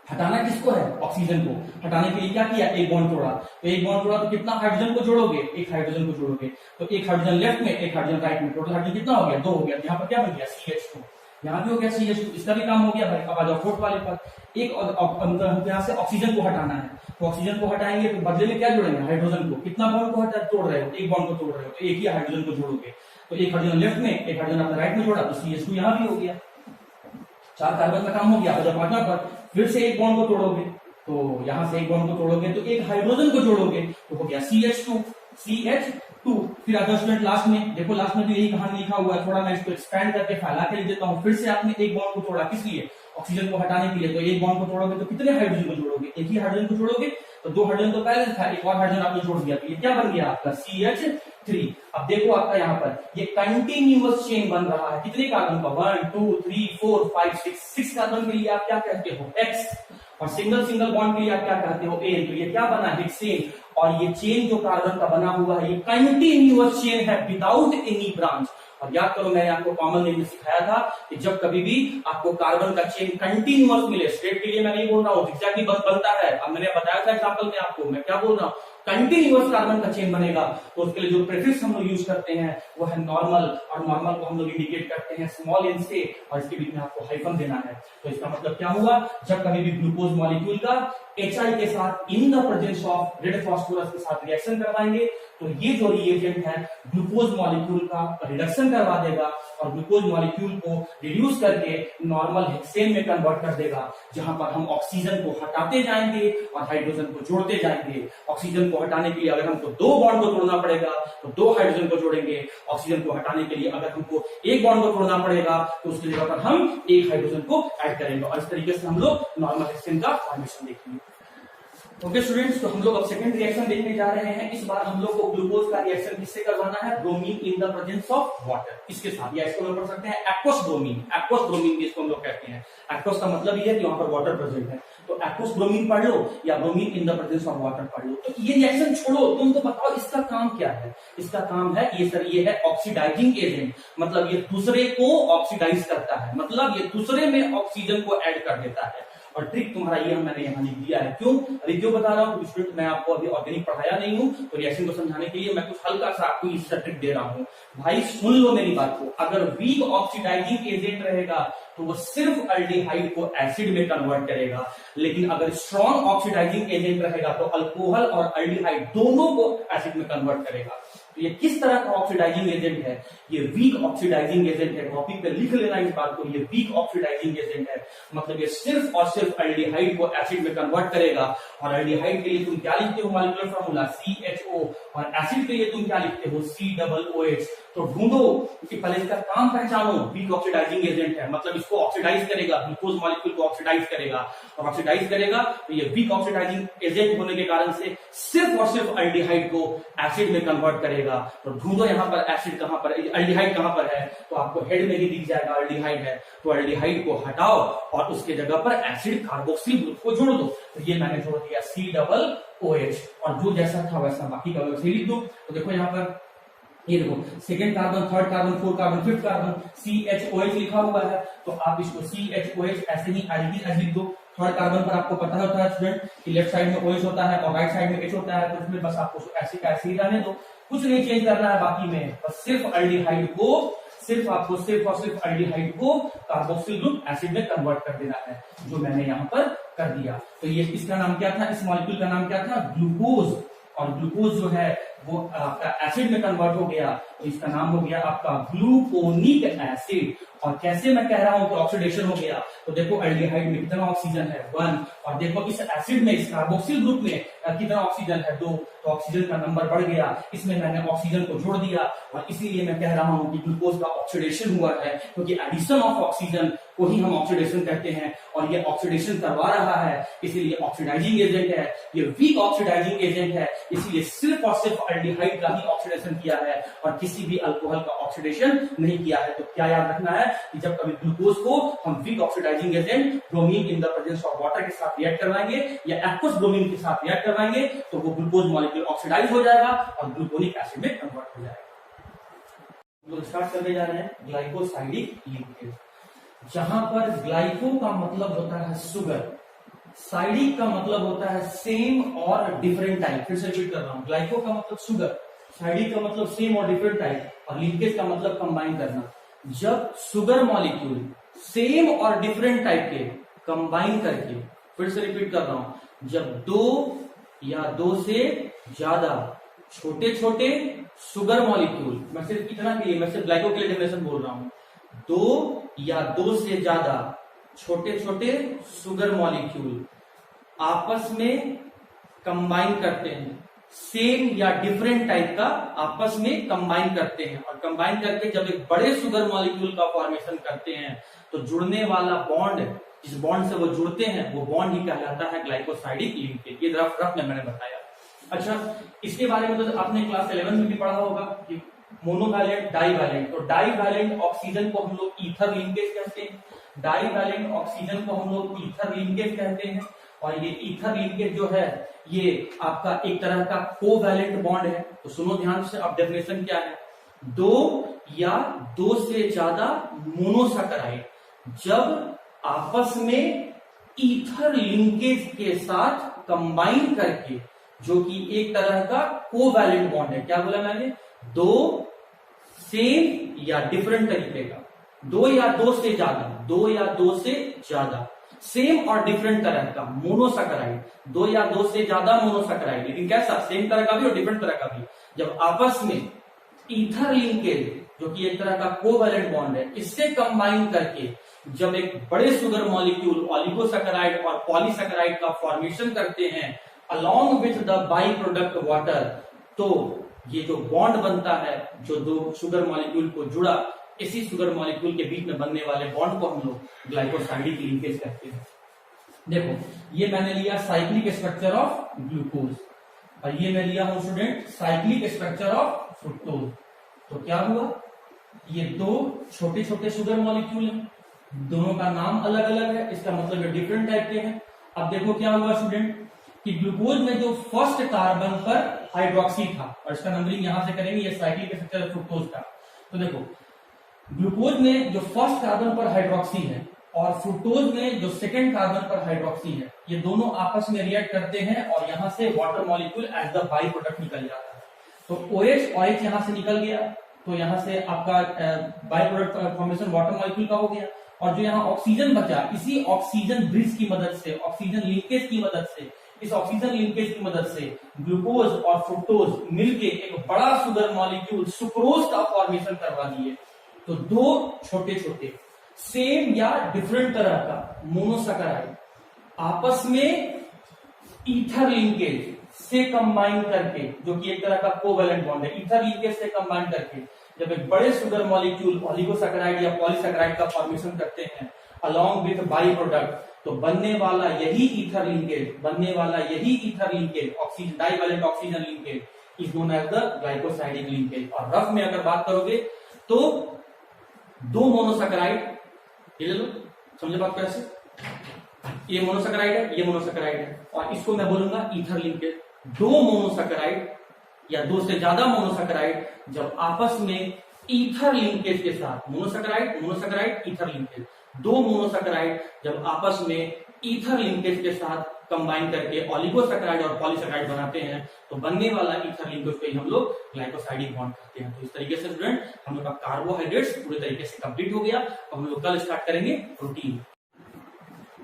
हटाना किसको है, ऑक्सीजन को। हटाने के लिए क्या किया, एक बॉन्ड तोड़ा, तो एक बॉन्ड तोड़ा तो कितना हाइड्रोजन को जोड़ोगे, एक हाइड्रोजन को जोड़ोगे। तो एक हाइड्रोजन लेफ्ट में, एक हाइड्रोजन राइट में, टोटल हाइड्रोजन कितना हो गया, 2 हो गया। यहाँ पर क्या बन गया, CH2। यहाँ भी हो गया CH2, इसका भी काम हो गया भाई। अब आ जाओ फोर्थ वाले पर, एक यहाँ से ऑक्सीजन को हटाना है, तो ऑक्सीजन को हटाएंगे तो बदले में क्या जोड़ेंगे, हाइड्रोजन को। कितना बॉन्ड को तोड़ रहे हो, एक बॉन्ड को तोड़ रहे हो, तो एक ही हाइड्रोजन को जोड़ोगे। तो एक हाइड्रोजन लेफ्ट में, एक हाइड्रोजन आपने राइट में जोड़ा, तो CH2 यहाँ भी हो गया। 4 कार्बन का काम हो गया। जब पार्टनर पर फिर से एक बॉन्ड को तोड़ोगे, तो यहां से एक बॉन्ड को तोड़ोगे तो एक हाइड्रोजन को जोड़ोगे, तो हो गया CH2। फिर आता स्टूडेंट लास्ट में, देखो लास्ट में तो यही कहानी लिखा हुआ है, थोड़ा मैं इसको एक्सपेंड करके फैला के लिख देता हूं। फिर से आपने एक बॉन्ड को तोड़ा, किस लिए, ऑक्सीजन को हटाने के लिए। तो एक बॉन्ड को तोड़ोगे तो कितने हाइड्रोजन को जोड़ोगे, एक ही हाइड्रोजन को जोड़ोगे। तो 2 हाइड्रोजन तो पहले था, एक और हाइड्रोजन आपने जोड़ दिया, तो ये क्या बन गया आपका, CH3। अब देखो आपका यहाँ पर ये कंटिन्यूअस चेन बन रहा है, कितने कार्बन का, 1 2 3 4 5 6 कार्बन के लिए आप क्या कहते हो, X। और सिंगल बॉन्ड के लिए आप क्या कहते हो, N। तो ये क्या बना, हेक्सेन। और ये चेन जो कार्बन का बना हुआ है, ये कंटिन्यूअस चेन है, विदाउट एनी ब्रांच। और याद करो, मैंने आपको कॉमन नेम में सिखाया था कि जब कभी भी आपको कार्बन का चेन कंटिन्यूअस मिले, स्ट्रेट के लिए मैं नहीं बोल रहा हूँ, एग्जैक्टली बस बनता है। अब मैंने बताया था एग्जांपल में आपको, मैं क्या बोल रहा हूँ, कंटिन्यूअस कार्बन का चेन बनेगा तो उसके लिए जो प्रीफिक्स हम लोग यूज करते हैं वो है नॉर्मल, और नॉर्मल को हम लोग इंडिकेट करते हैं स्मॉल एन से, और इसके बीच में आपको हाइफन देना है। तो इसका मतलब क्या हुआ, जब कभी भी ग्लूकोज मॉलिक्यूल का HI के साथ इन the presence of red phosphorus के साथ रिएक्शन करवाएंगे तो ये जो रिएजेंट है ग्लूकोज मॉलिक्यूल का रिडक्शन करवा देगा और ग्लूकोज मॉलिक्यूल को रिड्यूस करके नॉर्मल हेक्सेन में कन्वर्ट कर देगा, जहां पर हम ऑक्सीजन को हटाते जाएंगे और हाइड्रोजन को जोड़ते जाएंगे। ऑक्सीजन को हटाने के लिए अगर हमको 2 बॉन्ड को तोड़ना पड़ेगा तो 2 हाइड्रोजन को जोड़ेंगे, ऑक्सीजन को हटाने के लिए अगर हमको 1 बॉन्ड को तोड़ना पड़ेगा तो उसकी जगह पर हम 1 हाइड्रोजन को ऐड करेंगे, और इस तरीके से हम लोग नॉर्मल हेक्सेन का फॉर्मेशन देखेंगे। ओके स्टूडेंट्स, तो हम लोग अब सेकंड रिएक्शन देखने जा रहे हैं। इस बार हम लोग को ग्लूकोज का रिएक्शन किससे करवाना है, bromine in the presence of water, इसके साथ, या इसको हम पढ़ सकते हैं एक्वस ब्रोमीन। एक्वस ब्रोमीन भी इसको हम लोग कहते हैं। एक्वस का मतलब ये है कि वहां पर वाटर प्रेजेंट है, तो एक्वस ब्रोमीन पढ़ लो या bromine in the presence of water पढ़ लो। तो ये रिएक्शन छोड़ो, तुम तो बताओ इसका काम क्या है। इसका काम है ये सर, ये है ऑक्सीडाइजिंग एजेंट, मतलब ये दूसरे को ऑक्सीडाइज करता है, मतलब ये दूसरे में ऑक्सीजन को ऐड कर देता है। और ट्रिक तुम्हारा ये मैंने यहाँ लिख दिया है। क्यों? अरे क्यों बता रहा हूँ, स्टूडेंट मैं आपको अभी ऑर्गेनिक पढ़ाया नहीं हूँ, तो रिएक्शन को समझाने के लिए मैं कुछ हल्का सा आपको इसका ट्रिक दे रहा हूँ। भाई सुन लो मेरी बात को, अगर वीक ऑक्सीडाइजिंग एजेंट रहेगा तो वो सिर्फ अल्डिहाइड को एसिड में कन्वर्ट करेगा, लेकिन अगर स्ट्रॉन्ग ऑक्सीडाइजिंग एजेंट रहेगा तो अल्कोहल और अल्डिहाइड दोनों को एसिड में कन्वर्ट करेगा। तो ये किस तरह का ऑक्सीडाइजिंग एजेंट है, ये वीक ऑक्सीडाइजिंग एजेंट है। कॉपी पे लिख लेना इस बात को, ये वीक ऑक्सीडाइजिंग एजेंट है, मतलब ये सिर्फ और सिर्फ अल्डिहाइड को एसिड में कन्वर्ट करेगा। और अल्डिहाइड के लिए तुम क्या लिखते हो, मॉलिक्यूलर फार्मूला CHO, और एसिड के लिए तुम क्या लिखते हो, COOH। तो ढूंढो कि पहले इसका काम पहचानो। वीक ऑक्सीडाइजिंग एजेंट है, मतलब इसको ऑक्सीडाइज करेगा, ग्लूकोज मॉलिक्यूल को ऑक्सीडाइज करेगा, और ऑक्सीडाइज करेगा तो ये वीक ऑक्सीडाइजिंग एजेंट होने के कारण से सिर्फ और सिर्फ अल्डिहाइड को एसिड में कन्वर्ट करेगा। तो ढूंढो यहाँ पर एसिड कहां पर, अल्डिहाइड कहां पर है, तो आपको हेड में ही दिख जाएगा अल्डिहाइड है। तो अल्डिहाइड को हटाओ और उसके जगह पर एसिड कार्बोक्सिल ग्रुप को जोड़ दो। तो ये मैंने जोड़ दिया COOH, और जो जैसा था वैसा बाकी का वैसे लिख दो। तो देखो यहाँ पर ये देखो, second carbon, third carbon, fourth carbon, fifth carbon, CHOH लिखा हुआ है, तो आप इसको CHOH ऐसे ही एज लिख दो। थर्ड कार्बन पर आपको पता होता है स्टूडेंट कि लेफ्ट साइड में OH होता है और राइट साइड में H होता है, तो इसमें बस आपको ऐसे का ऐसे ही रहने दो, कुछ नहीं चेंज करना है बाकी में, बस सिर्फ अल्डिहाइड को, सिर्फ आपको सिर्फ और सिर्फ अल्डिहाइड को कार्बोक्सिल ग्रुप एसिड में कन्वर्ट कर देना है, जो मैंने यहाँ पर कर दिया। तो ये इसका नाम क्या था, इस मॉलिक्यूल का नाम क्या था, ग्लूकोज। और ग्लूकोज जो है वो आपका एसिड में कन्वर्ट हो गया, तो इसका नाम हो गया आपका ग्लूकोनिक एसिड। और कैसे मैं कह रहा हूं कि ऑक्सीडेशन हो गया, तो देखो अल्डिहाइड में कितना ऑक्सीजन है 1, और देखो इस एसिड में, इस कार्बोक्सिल ग्रुप में कितना ऑक्सीजन है 2, तो ऑक्सीजन का नंबर बढ़ गया। इसमें मैंने ऑक्सीजन को जोड़ दिया, और इसीलिए मैं कह रहा हूं कि ग्लूकोज का ऑक्सीडेशन हुआ है, क्योंकि एडिशन ऑफ ऑक्सीजन को ही हम ऑक्सीडेशन कहते हैं, और ये ऑक्सीडेशन करवा रहा है, इसीलिए ऑक्सीडाइजिंग एजेंट है। ये वीक ऑक्सीडाइजिंग एजेंट है, इसीलिए सिर्फ और सिर्फ अल्डिहाइड का ही ऑक्सीडेशन किया है और किसी भी अल्कोहल का ऑक्सीडेशन नहीं किया है। तो क्या याद रखना है कि जब कभी ग्लूकोज को हम weak oxidising agent bromine in the presence of water के साथ रिएक्ट करवाएंगे या एक्वस ब्रोमीन के साथ रिएक्ट करवाएंगे, तो वो ग्लूकोज मॉलिक्यूल ऑक्सीडाइज हो जाएगा और ग्लूकोनिक एसिड में कन्वर्ट हो जाएगा। तो स्टार्ट करने जा रहे हैं ग्लाइकोसाइडिक लिंकेज, जहां पर ग्लाइको का मतलब होता है शुगर, साइडिक का मतलब होता है सेम और डिफरेंट टाइप। फिर से रिपीट कर रहा हूं, ग्लाइको का मतलब शुगर, साइडिक का मतलब सेम और डिफरेंट टाइप, और लिंकेज का मतलब कंबाइन करना। जब शुगर मॉलिक्यूल सेम और डिफरेंट टाइप के कंबाइन करके, फिर से रिपीट कर रहा हूं, जब 2 या 2 से ज्यादा छोटे छोटे शुगर मॉलिक्यूल, मैं सिर्फ इतना के लिए, मैं सिर्फ ग्लाइको के लिए डेफिनेशन बोल रहा हूं, 2 या 2 से ज्यादा छोटे छोटे शुगर मॉलिक्यूल आपस में कंबाइन करते हैं, सेम या डिफरेंट टाइप का आपस में कंबाइन करते हैं, और कंबाइन करके जब एक बड़े शुगर मॉलिक्यूल का फॉर्मेशन करते हैं, तो जुड़ने वाला बॉन्ड, जिस बॉन्ड से वो जुड़ते हैं, वो बॉन्ड ही कहलाता है ग्लाइकोसाइडिक लिंकेज। ये रफ में मैंने बताया। अच्छा, इसके बारे में तो आपने क्लास 11 में भी पढ़ा होगा कि मोनोवैलेंट, डाईवैलेंट। तो डाईवैलेंट ऑक्सीजन को हम लोग ईथर लिंकेज कहते हैं, डाईवैलेंट ऑक्सीजन को हम लोग ईथर लिंकेज कहते हैं। और ये ईथर लिंकेज जो है ये आपका एक तरह का कोवैलेंट बॉन्ड है। तो सुनो ध्यान से, अब डेफिनेशन क्या है, 2 या 2 से ज्यादा मोनोसैकेराइड जब आपस में ईथर लिंकेज के साथ कंबाइन करके जो कि एक तरह का कोवैलेंट बॉन्ड है। क्या बोला मैंने? दो सेम या डिफरेंट तरीके का, दो या दो से ज्यादा सेम और डिफरेंट तरह का मोनोसैकेराइड, दो या दो से ज्यादा मोनोसैकेराइड, लेकिन कैसा? सेम तरह का भी और डिफरेंट तरह का भी, जब आपस में ईथर लिंकेज, जो कि एक तरह का कोवैलेंट बॉन्ड है, इससे कंबाइन करके जब एक बड़े शुगर मॉलिक्यूल ऑलिगोसैकेराइड और पॉलीसैकेराइड का फॉर्मेशन करते हैं along with the by product water, तो ये जो बॉन्ड बनता है, जो दो शुगर मॉलिक्यूल को जुड़ा, इसी शुगर मॉलिक्यूल के बीच में बनने वाले बॉन्ड को हम लोग ग्लाइकोसाइडिक लिंकेज कहते हैं। देखो, ये मैंने लिया साइक्लिक स्ट्रक्चर ऑफ ग्लूकोज और ये मैं लिया हूं student cyclic structure of fructose. तो क्या हुआ? ये दो छोटे छोटे शुगर मॉलिक्यूल हैं, दोनों का नाम अलग अलग है, इसका मतलब ये डिफरेंट टाइप के हैं। अब देखो क्या हुआ स्टूडेंट कि ग्लूकोज में जो फर्स्ट कार्बन पर हाइड्रोक्सी था, और इसका नंबरिंग यहां से करेंगे, ये साइक्लिक स्ट्रक्चर ऑफ फ्रुक्टोज का। तो देखो, ग्लूकोज में जो फर्स्ट कार्बन पर हाइड्रोक्सी है और फ्रुक्टोज में जो सेकंड कार्बन पर हाइड्रोक्सी है, ये दोनों आपस में रिएक्ट करते हैं और यहां से water molecule as the by product निकल जाता है। तो OH यहां से निकल गया, तो यहां से आपका by product formation water molecule का हो गया, और जो यहाँ ऑक्सीजन बचा, इसी ऑक्सीजन ब्रिज की मदद से, ऑक्सीजन लिंकेज की मदद से, इस ऑक्सीजन लिंकेज की मदद से ग्लूकोज और फ्रुक्टोज मिलके एक बड़ा शुगर मॉलिक्यूल सुक्रोज का फॉर्मेशन करवा दिए। तो दो छोटे छोटे सेम या डिफरेंट तरह का मोनोसैकेराइड आपस में ईथर लिंकेज से कंबाइन करके, जो कि एक तरह का कोवैलेंट बॉन्ड है, ईथर लिंकेज से कंबाइन करके जब एक बड़े शुगर मॉलिक्यूल ऑलिगोसैकेराइड या पॉलीसैकेराइड का फॉर्मेशन करते हैं अलोंग विथ बाई प्रोडक्ट, तो बनने वाला यही ether linkage oxygen divalent oxygen linkage is known as the glycosidic linkage. और रफ में अगर बात करोगे तो दो मोनोसैकेराइड, ये ले लो, समझे बात कैसे? ये मोनोसैकेराइड है, ये मोनोसैकेराइड है, और इसको मैं बोलूंगा ईथर लिंकेज। दो मोनोसैकेराइड या दो से ज्यादा मोनोसैकेराइड जब आपस में ईथर लिंकेज के साथ, मोनोसैकेराइड ईथर लिंकेज, दो मोनोसैकेराइड जब आपस में ईथर लिंकेज के साथ कंबाइन करके ऑलिगोसैकेराइड और पॉलीसैकेराइड बनाते हैं, तो बनने वाला ईथर लिंकेज को ही हम लोग ग्लाइकोसाइडिक बॉन्ड कहते हैं। तो इस तरीके से स्टूडेंट हम लोग का कार्बोहाइड्रेट्स पूरे तरीके से कंप्लीट हो गया। अब हम लोग कल स्टार्ट करेंगे प्रोटीन।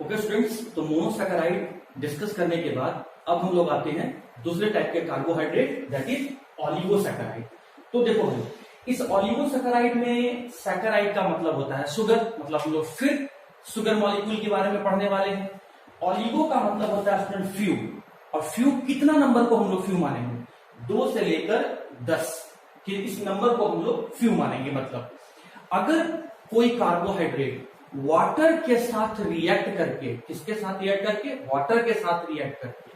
ओके स्टूडेंट्स, तो मोनोसैकेराइड डिस्कस करने के बाद अब हम लोग आते हैं दूसरे टाइप के कार्बोहाइड्रेट, दैट इज ऑलिगोसैकेराइड। तो देखो भाई, इस ऑलिगोसैकेराइड में सैकेराइड का मतलब होता है शुगर, मतलब हम लोग फिर शुगर मॉलिक्यूल के बारे में पढ़ने वाले हैं। ऑलिगो का मतलब होता है स्टूडेंट फ्यू, और फ्यू कितना नंबर को हम लोग फ्यू मानेंगे? 2 से लेकर 10 कि इस नंबर को हम लोग फ्यू मानेंगे। मतलब अगर कोई कार्बोहाइड्रेट वाटर के साथ रिएक्ट करके, किसके साथ रिएक्ट करके? वाटर के साथ रिएक्ट करके,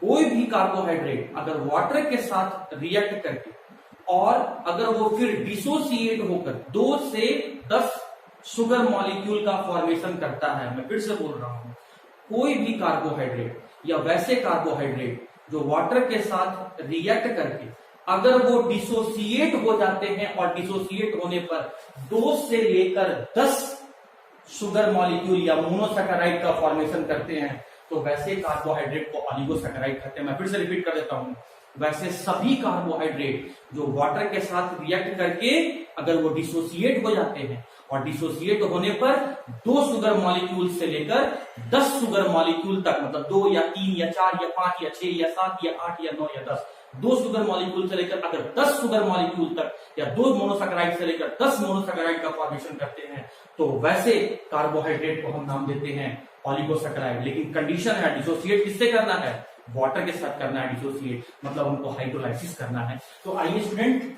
कोई भी कार्बोहाइड्रेट अगर वाटर के साथ रिएक्ट करके और अगर वो फिर डिसोसिएट होकर 2 से 10 शुगर मॉलिक्यूल का फॉर्मेशन करता है, मैं फिर से बोल रहा हूं, कोई भी कार्बोहाइड्रेट या वैसे कार्बोहाइड्रेट जो वाटर के साथ रिएक्ट करके अगर वो डिसोसिएट हो जाते हैं और डिसोसिएट होने पर 2 से लेकर 10 शुगर मॉलिक्यूल या मोनोसैकेराइड का फॉर्मेशन करते हैं, तो वैसे कार्बोहाइड्रेट को ऑलिगोसैकेराइड कहते हैं। मैं फिर से रिपीट कर देता हूं, वैसे सभी कार्बोहाइड्रेट जो वाटर के साथ रिएक्ट करके अगर वो डिसोसिएट हो जाते हैं और डिसोसिएट होने पर 2 शुगर मॉलिक्यूल से लेकर 10 शुगर मॉलिक्यूल तक, मतलब 2 या 3 या 4 या 5 या 6 या 7 या 8 या 9 या 10, 2 शुगर मॉलिक्यूल से लेकर अगर 10 शुगर मॉलिक्यूल तक या 2 मोनोसैकेराइड से लेकर 10 मोनोसैकेराइड का फॉर्मेशन करते हैं, तो वैसे कार्बोहाइड्रेट को हम नाम देते हैं ऑलिगोसैकेराइड। लेकिन कंडीशन है, डिसोसिएट किससे करना है? वाटर के साथ करना है डिसोसिएट, मतलब हमको हाइड्रोलाइसिस करना है। तो आइए स्टूडेंट,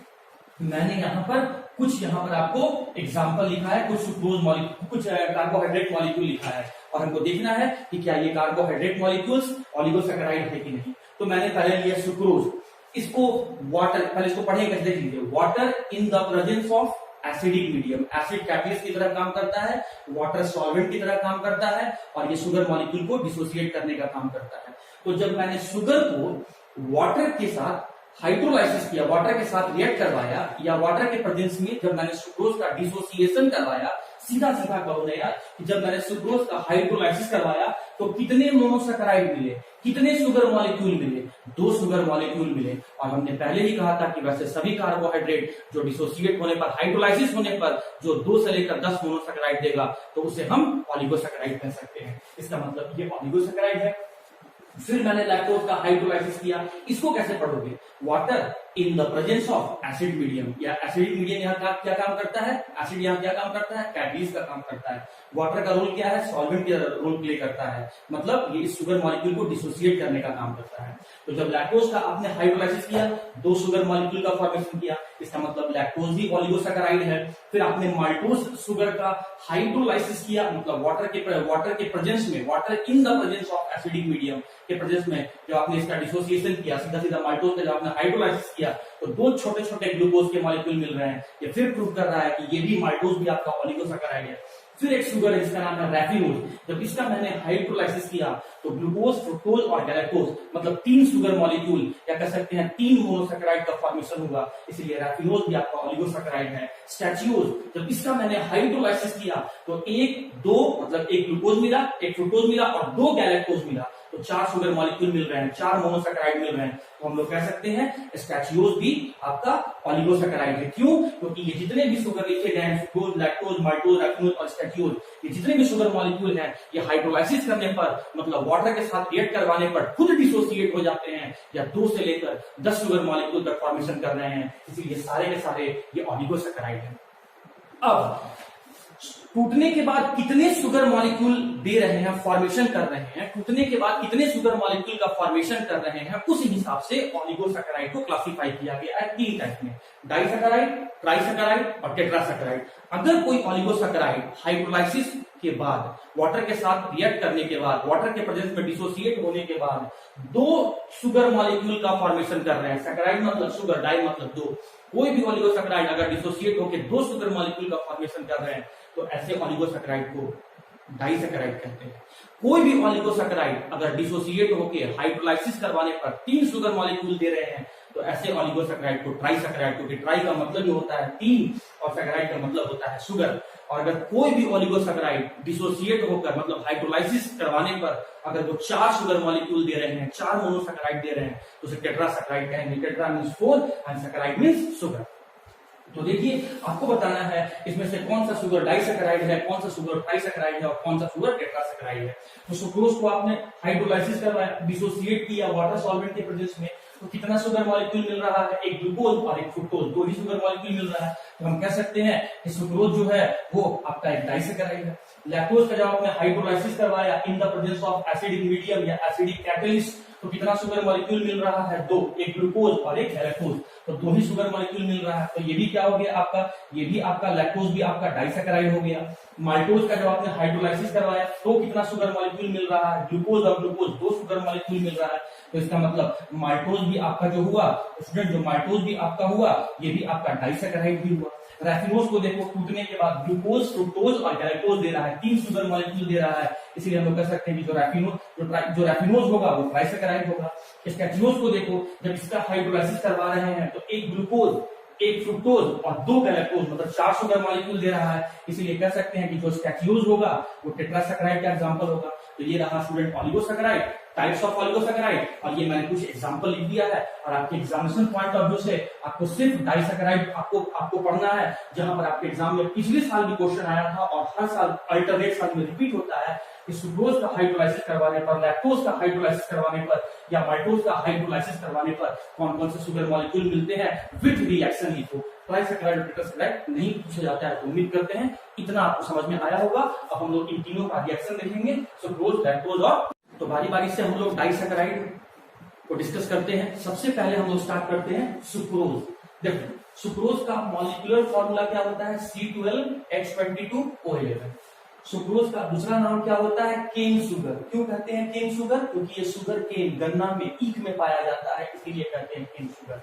मैंने यहाँ पर कुछ आपको एग्जांपल लिखा है, कुछ सुक्रोज मॉलिक्यूल, कुछ कार्बोहाइड्रेट मॉलिक्यूल लिखा है, और हमको देखना है कि क्या ये कार्बोहाइड्रेट मॉलिक्यूल्स ऑलिगोसैकेराइड है कि नहीं। तो मैंने पहले लिया सुक्रोज, इसको वाटर, पहले इसको पढ़े कैसे देख लीजिए। Water in the presence of acidic medium, acid catalyst की तरह काम करता है, वाटर सॉल्वेंट की तरह काम करता है, और ये शुगर मॉलिक्यूल को डिसोसिएट करने का काम करता है। तो जब मैंने शुगर को वाटर के साथ हाइड्रोलाइसिस किया, वाटर के साथ रिएक्ट करवाया, या वाटर के प्रेजेंस में जब मैंने सुक्रोज का डिसोसिएशन करवाया, सीधा सीधा कहो ना यार, कि जब मैंने सुक्रोज का हाइड्रोलाइसिस करवाया तो कितने मोनोसैकेराइड मिले, कितने शुगर मॉलिक्यूल मिले? दो शुगर मॉलिक्यूल मिले। और हमने पहले ही कहा था कि वैसे सभी कार्बोहाइड्रेट जो डिसोसिएट होने पर, हाइड्रोलाइसिस होने पर जो 2 से लेकर 10 मोनोसैकेराइड देगा तो उसे हम ऑलिगोसैकेराइड कह सकते हैं। इसका मतलब ये ऑलिगोसैकेराइड है। फिर मैंने लैक्टोज का हाइड्रोलाइसिस किया। इसको कैसे पढ़ोगे? Water in the presence of acid medium, या एसिडिक मीडियम यहाँ क्या काम करता है? एसिड यहाँ क्या काम करता है? कैटलिस्ट का काम करता है। वाटर का रोल क्या है? सॉल्वेंट का रोल प्ले करता है, मतलब ये शुगर मॉलिक्यूल को डिसोसिएट करने का काम करता है। तो जब लैक्टोज का आपने हाइड्रोलाइसिस किया, 2 शुगर मॉलिक्यूल का फॉर्मेशन किया, इसका मतलब लैक्टोज भी ऑलिगोसैकेराइड है। फिर आपने माल्टोज शुगर का हाइड्रोलाइसिस किया, मतलब वाटर के प्रेजेंस में, water in the presence of acidic medium के प्रेजेंस में जब आपने इसका डिसोसिएशन किया, सीधा सीधा माल्टोज का जब आपने हाइड्रोलाइसिस किया तो 2 छोटे छोटे ग्लूकोज के मॉलिक्यूल मिल रहे हैं। ये फिर प्रूव कर रहा है कि ये भी माल्टोज भी आपका ऑलिगोसैकेराइड है। फिर एक शुगर है जिसका नाम है रैफिनोज। जब इसका मैंने हाइड्रोलाइसिस किया तो ग्लूकोज, फ्रुक्टोज और गैलेक्टोज, मतलब 3 शुगर मॉलिक्यूल, या कह सकते हैं 3 मोनोसैकेराइड का फॉर्मेशन हुआ, इसलिए रैफिनोज भी आपका ऑलिगोसैकेराइड है। स्टैचियोज, जब इसका मैंने हाइड्रोलाइसिस किया तो 1, 2 मतलब एक ग्लूकोज मिला, एक फ्रुक्टोज मिला और 2 गैलेक्टोज मिला, तो 4 शुगर मॉलिक्यूल मिल रहे हैं, 4 मोनोसैकेराइड मिल रहे हैं। तो हम लोग कह सकते हैं स्टैचियोज भी आपका ऑलिगोसैकेराइड है। क्यों? क्योंकि ये जितने भी शुगर लिखे गए हैं, फ्रुक्टोज, लैक्टोज, माल्टोज, रैफिनोज और स्टैचियोज, ये जितने भी शुगर मॉलिक्यूल हैं, ये हाइड्रोलाइसिस करने पर, मतलब वाटर के साथ रिएक्ट करवाने पर खुद डिसोसिएट हो जाते हैं, या 2 से लेकर 10 शुगर मॉलिक्यूल तक फॉर्मेशन कर रहे हैं, इसीलिए सारे के सारे ये ऑलिगोसैकेराइड है। अब टूटने के बाद कितने शुगर मॉलिक्यूल दे रहे हैं, फॉर्मेशन कर रहे हैं, टूटने के बाद कितने शुगर मॉलिक्यूल का फॉर्मेशन कर रहे हैं, उस हिसाब से ऑलिगोसैकेराइड को क्लासिफाई किया गया है 3 टाइप में, डाइसैकेराइड, ट्राइसैकेराइड और टेट्रासैकेराइड। अगर कोई ऑलिगोसैकेराइड हाइड्रोलाइसिस के बाद, वाटर के साथ रिएक्ट करने के बाद, वाटर के प्रेजेंस में डिसोसिएट होने के बाद 2 शुगर मॉलिक्यूल का फॉर्मेशन कर रहे हैं, सैकेराइड मतलब शुगर, डाई मतलब 2, कोई भी ऑलिगोसैकेराइड अगर डिसोसिएट होकर 2 शुगर मॉलिक्यूल का फॉर्मेशन कर रहे हैं तो ऐसे ऑलिगोसैकेराइड को डाइसैकेराइड कहते हैं। कोई भी ऑलिगोसैकेराइड अगर डिसोसिएट होकर हाइड्रोलाइसिस करवाने पर 3 शुगर मॉलिक्यूल दे रहे हैं तो ऐसे ऑलिगोसैकेराइड को ट्राइसैकेराइड, क्योंकि ट्राई का मतलब जो होता है 3 और सैकेराइड का मतलब होता है शुगर। और अगर कोई भी ऑलिगोसैकेराइड डिसोसिएट होकर, मतलब हाइड्रोलाइसिस करवाने पर अगर वो 4 शुगर मॉलिक्यूल दे रहे हैं, 4 मोनोसैकेराइड दे रहे हैं, तो उसे टेट्रासैकेराइड कहेंगे। Tetra means 4 and saccharide means sugar. तो देखिए, आपको बताना है इसमें से कौन सा शुगर डाइसैकेराइड है, कौन सा शुगर ट्राइसैकेराइड है और कौन सा शुगर टेट्रासैकेराइड है। तो सुक्रोज को आपने हाइड्रोलाइसिस करवाया, डिसोसिएट किया वाटर सॉल्वेंट के प्रेजेंस में, तो कितना शुगर मॉलिक्यूल मिल रहा है? एक ग्लूकोज और एक फ्रुक्टोज, 2 ही शुगर मॉलिक्यूल मिल रहा है। तो हम कह सकते हैं कि सुक्रोज जो है वो आपका एक डाइसैकेराइड है। लैक्टोज का जब आपने हाइड्रोलाइसिस करवाया इन the presence of acidic medium या एसिडिक कैटलिस्ट, तो कितना शुगर मॉलिक्यूल मिल रहा है? 2, एक ग्लूकोज और एक गैलेक्टोज, तो 2 ही शुगर मॉलिक्यूल मिल रहा है। तो ये भी क्या हो गया आपका? ये भी आपका लैक्टोज भी आपका डाइसैकेराइड हो गया। माल्टोज का जब आपने हाइड्रोलाइसिस करवाया तो कितना शुगर मॉलिक्यूल मिल रहा है? ग्लूकोज और ग्लूकोज, 2 शुगर मॉलिक्यूल मिल रहा है। तो इसका मतलब माल्टोज भी आपका जो हुआ, स्टूडेंट, जो माल्टोज भी आपका हुआ, ये भी आपका डाइसैकेराइड भी हुआ। रैफिनोज को देखो, टूटने के बाद ग्लूकोज, फ्रुक्टोज और गैलेक्टोज दे रहा है, 3 शुगर मॉलिक्यूल दे रहा है, इसलिए हम लोग कह सकते हैं कि जो रैफिनोज होगा वो ट्राइसैकेराइड होगा। स्टैचियोज को देखो, जब इसका हाइड्रोलाइसिस करवा रहे हैं तो एक ग्लूकोज, एक फ्रुक्टोज और 2 गैलेक्टोज, मतलब 4 शुगर मॉलिक्यूल दे रहा है, इसीलिए कह सकते हैं कि जो स्टैचियोज होगा वो टेट्रासैकेराइड का एग्जांपल होगा। तो ये रहा स्टूडेंट ऑलिगोसैकेराइड, टाइप्स ऑफ ऑलिगोसैकेराइड, और ये मैंने कुछ एग्जांपल लिख दिया है। और आपके एग्जामिनेशन पॉइंट ऑफ व्यू से आपको सिर्फ डाइसैकेराइड आपको पढ़ना है, जहां पर आपके एग्जाम में पिछले साल भी क्वेश्चन आया था और हर साल अल्टरनेट साल में रिपीट होता है कि सुक्रोज का हाइड्रोलाइसिस करवाने पर, लैक्टोज का हाइड्रोलाइसिस करवाने पर या माल्टोज का हाइड्रोलाइसिस करवाने पर कौन कौन से शुगर मॉलिक्यूल मिलते हैं विद रिएक्शन लिखो। ट्राइसैकेराइड और टेट्रासैकेराइड नहीं पूछा जाता है, तो उम्मीद करते हैं इतना आपको समझ में आया होगा। अब हम लोग इन तीनों का रिएक्शन देखेंगे, सुक्रोज, लैक्टोज और, तो बारी बारी से हम लोग डाइसैकेराइड को डिस्कस करते हैं। सबसे पहले हम लोग स्टार्ट करते हैं सुक्रोज। देखो, सुक्रोज का मॉलिक्यूलर फॉर्मूला क्या होता है? C12H22O11। सुक्रोज का दूसरा नाम क्या होता है? Cane sugar. क्यों कहते हैं केन शुगर? क्योंकि ये शुगर केन, गन्ना में, ईख में पाया जाता है, इसीलिए कहते हैं केन शुगर।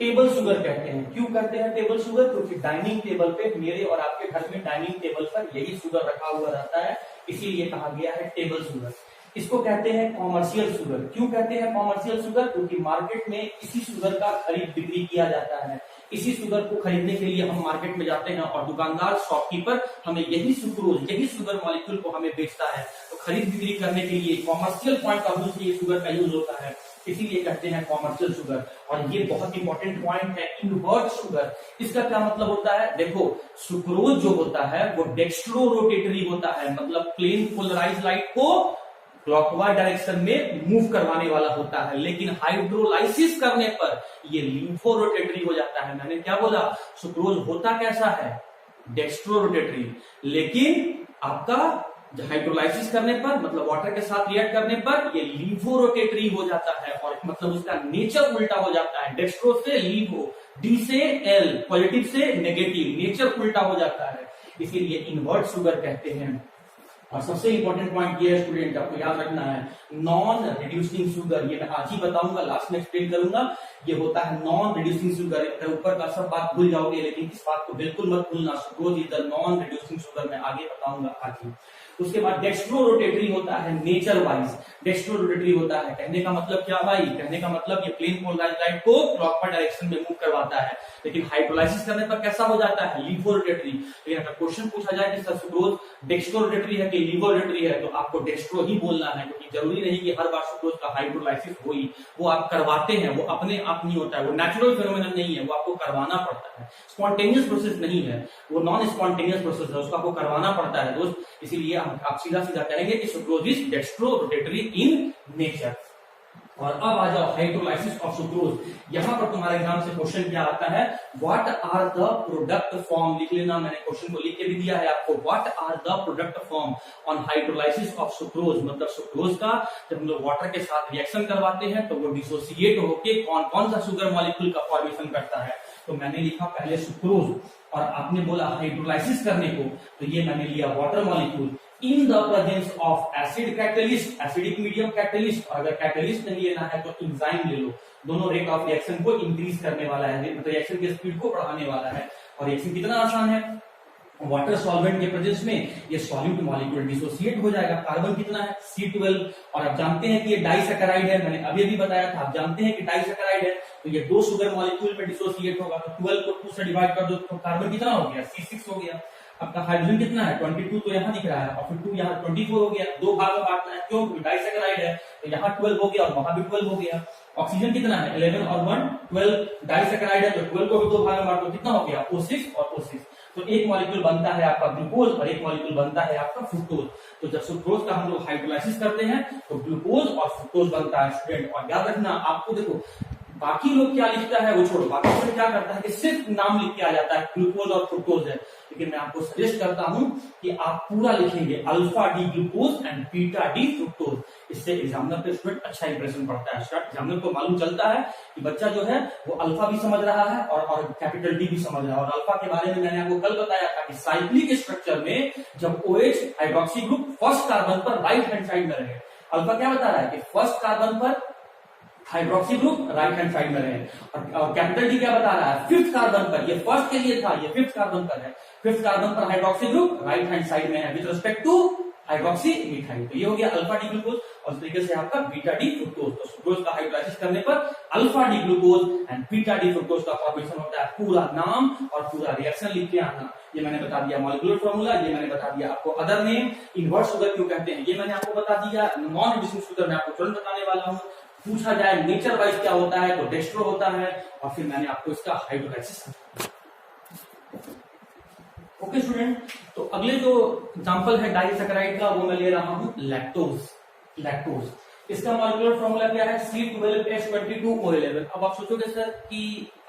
टेबल शुगर कहते हैं। क्यों कहते हैं टेबल शुगर? क्योंकि डाइनिंग टेबल पे, मेरे और आपके घर में डाइनिंग टेबल पर यही शुगर रखा हुआ रहता है, इसीलिए कहा गया है टेबल शुगर। इसको कहते हैं कॉमर्शियल शुगर। क्यों कहते हैं कॉमर्शियल शुगर? क्योंकि मार्केट में इसी शुगर का खरीद बिक्री किया जाता है। इसी शुगर को खरीदने के लिए हम मार्केट में जाते हैं और दुकानदार, शॉपकीपर हमें यही सुक्रोज, यही शुगर मॉलिक्यूल को हमें बेचता है। तो खरीद बिक्री करने के लिए कॉमर्शियल पॉइंट ऑफ व्यू से ये शुगर का यूज होता है। इसीलिए कहते हैं कॉमर्शियल शुगर। और ये बहुत इंपॉर्टेंट पॉइंट है, इनवर्ट शुगर। इसका क्या मतलब होता है? देखो, सुक्रोज जो होता है वो डेक्स्ट्रो रोटेटरी होता है, मतलब प्लेन पोलराइज लाइट को क्लॉकवाइज डायरेक्शन में मूव करवाने वाला होता है, लेकिन हाइड्रोलाइसिस करने पर ये लिम्फो रोटेटरी हो जाता है। मैंने क्या बोला? सुक्रोज होता कैसा है? डेक्स्ट्रो रोटेटरी, लेकिन आपका हाइड्रोलाइसिस करने पर, मतलब वाटर के साथ रिएक्ट करने पर, ये लीवो रोटेटरी हो जाता है, और मतलब उसका नेचर उल्टा हो जाता है। डेक्स्ट्रो से लीवो, डी से एल, पॉजिटिव से नेगेटिव, नेचर उल्टा हो जाता है, इसीलिए इनवर्ट शुगर कहते हैं। और सबसे इंपॉर्टेंट पॉइंट ये है स्टूडेंट, आपको याद रखना है, नॉन रिड्यूसिंग शुगर। ये मैं आज ही बताऊंगा, लास्ट में एक्सप्लेन करूंगा। ये होता है नॉन रिड्यूसिंग शुगर। ऊपर का सब बात भूल जाओगे, लेकिन इस बात को बिल्कुल मत भूलना, sucrose is the non reducing sugar. मैं आगे बताऊंगा आज ही। उसके बाद डेक्स्ट्रो रोटेटरी होता है नेचर वाइज। डेक्स्ट्रो रोटेटरी होता है, कहने का मतलब क्या भाई? कहने का मतलब ये प्लेन पोलराइज लाइट को क्लॉकवाइज डायरेक्शन में मूव करवाता है, लेकिन हाइड्रोलाइसिस करने पर कैसा हो जाता है? Laevorotatory. लेकिन अगर क्वेश्चन पूछा जाए कि सर सुक्रोज डेक्स्ट्रो रोटेटरी है कि लीवो रोटेटरी है, तो आपको डेक्स्ट्रो ही बोलना है, क्योंकि जरूरी नहीं कि हर बार सुक्रोज का हाइड्रोलाइसिस हो ही, वो आप करवाते हैं, वो अपने आप नहीं होता है, वो नेचुरल फेनोमेनन नहीं है, वो आपको करवाना पड़ता है। स्पॉन्टेनियस प्रोसेस नहीं है, वो नॉन स्पॉन्टेनियस प्रोसेस है, उसको आपको करवाना पड़ता है दोस्त। इसीलिए आप सीधा सीधा कहेंगे कि sucrose is dextrorotatory in nature. और अब आ जाओ हाइड्रोलाइसिस ऑफ सुक्रोज। यहां पर तुम्हारे एग्जाम से क्वेश्चन क्या आता है? What are the product form? लिख लेना, मैंने क्वेश्चन को लिख के भी दिया है आपको। What are the product form on hydrolysis of sucrose? मतलब सुक्रोज का जब हम लोग वाटर के साथ रिएक्शन करवाते हैं तो वो डिसोसिएट होके कौन कौन सा शुगर मॉलिक्यूल का फॉर्मेशन करता है। तो मैंने लिखा पहले सुक्रोज, और आपने बोला हाइड्रोलाइसिस करने को, तो ये मैंने लिया water molecule in the presence of acid catalyst, acidic medium catalyst. और अगर कैटलिस्ट नहीं लेना है तो एंजाइम ले लो। दोनों रेट ऑफ रिएक्शन को इंक्रीज करने वाला है, मतलब रिएक्शन की स्पीड को बढ़ाने वाला है। और रिएक्शन कितना आसान है, वाटर सॉल्वेंट के प्रेजेंस में ये सॉल्यूट मॉलिक्यूल डिसोसिएट हो जाएगा। कार्बन कितना है? C12। और आप जानते हैं कि ये डाइसैकेराइड है, मैंने अभी अभी बताया था, आप जानते हैं कि डाइसैकेराइड है, तो ये दो शुगर मॉलिक्यूल में डिसोसिएट होगा। तो 12 को 2 से डिवाइड कर दो तो कार्बन कितना हो गया? C6 हो गया। आपका हाइड्रोजन कितना है? 22, तो यहाँ दिख रहा है, और फिर 2 यहाँ 24 हो गया। दो भाग में बांटना है, क्यों? डाइसैकेराइड है, तो यहाँ 12 हो गया और वहां भी 12 हो गया। ऑक्सीजन कितना है? 11 और 1 12। डाइसैकेराइड है तो 12 को भी दो भाग में बांट दो, कितना हो गया? O6 और O6। तो एक मॉलिक्यूल बनता है आपका ग्लूकोज और एक मॉलिक्यूल बनता है आपका फ्रुक्टोज। तो जब सुक्रोज का हम लोग हाइड्रोलाइसिस करते हैं तो ग्लूकोज और फ्रुक्टोज बनता है स्टूडेंट। और याद रखना, आपको देखो बाकी लोग क्या लिखता है वो छोड़ो, बाकी लोग क्या करता है कि सिर्फ नाम लिख के आ जाता है ग्लूकोज और फ्रुक्टोज है, लेकिन मैं आपको सजेस्ट करता हूं कि आप पूरा लिखेंगे alpha D glucose and beta D fructose. इससे एग्जामिनर पे स्टूडेंट अच्छा इंप्रेशन पड़ता है। एग्जामिनर को मालूम चलता है कि बच्चा जो है वो अल्फा भी समझ रहा है और कैपिटल डी भी समझ रहा है। और अल्फा के बारे में मैंने आपको कल बताया था कि साइक्लिक स्ट्रक्चर में जब OH hydroxy group first carbon पर राइट हैंड साइड में रहे, अल्फा क्या बता रहा है कि फर्स्ट कार्बन पर hydroxy group right hand side में रहे, और कैपिटल डी क्या बता रहा है? फिफ्थ कार्बन पर, ये फर्स्ट के लिए था, ये फिफ्थ कार्बन पर है, फिफ्थ कार्बन पर hydroxy group right hand side में है with respect two hydroxy methyl. तो ये हो गया अल्फा डी ग्लूकोज, और इस तरीके से आपका बीटा डी फ्रुक्टोज। तो सुक्रोज का हाइड्रोलाइसिस करने पर alpha D glucose and beta D fructose का फॉर्मेशन होता है। पूरा नाम और पूरा रिएक्शन लिख के आना। ये मैंने बता दिया मॉलिक्यूलर फॉर्मूला, ये मैंने बता दिया आपको अदर नेम, इनवर्ट शुगर क्यों कहते हैं ये मैंने आपको बता दिया। नॉन रिड्यूसिंग शुगर मैं आपको तुरंत बताने वाला हूँ। पूछा जाए नेचर वाइज क्या होता है तो डेक्स्ट्रो होता है, और फिर मैंने आपको इसका हाइड्रोलाइसिस। ओके स्टूडेंट, तो अगले जो एग्जांपल है डाइसैकेराइड का वो मैं ले रहा हूं लैक्टोज। लैक्टोज इसका मॉलिक्यूलर फॉर्मूला क्या है? C12H22O11। अब आप सोचोगे सर कि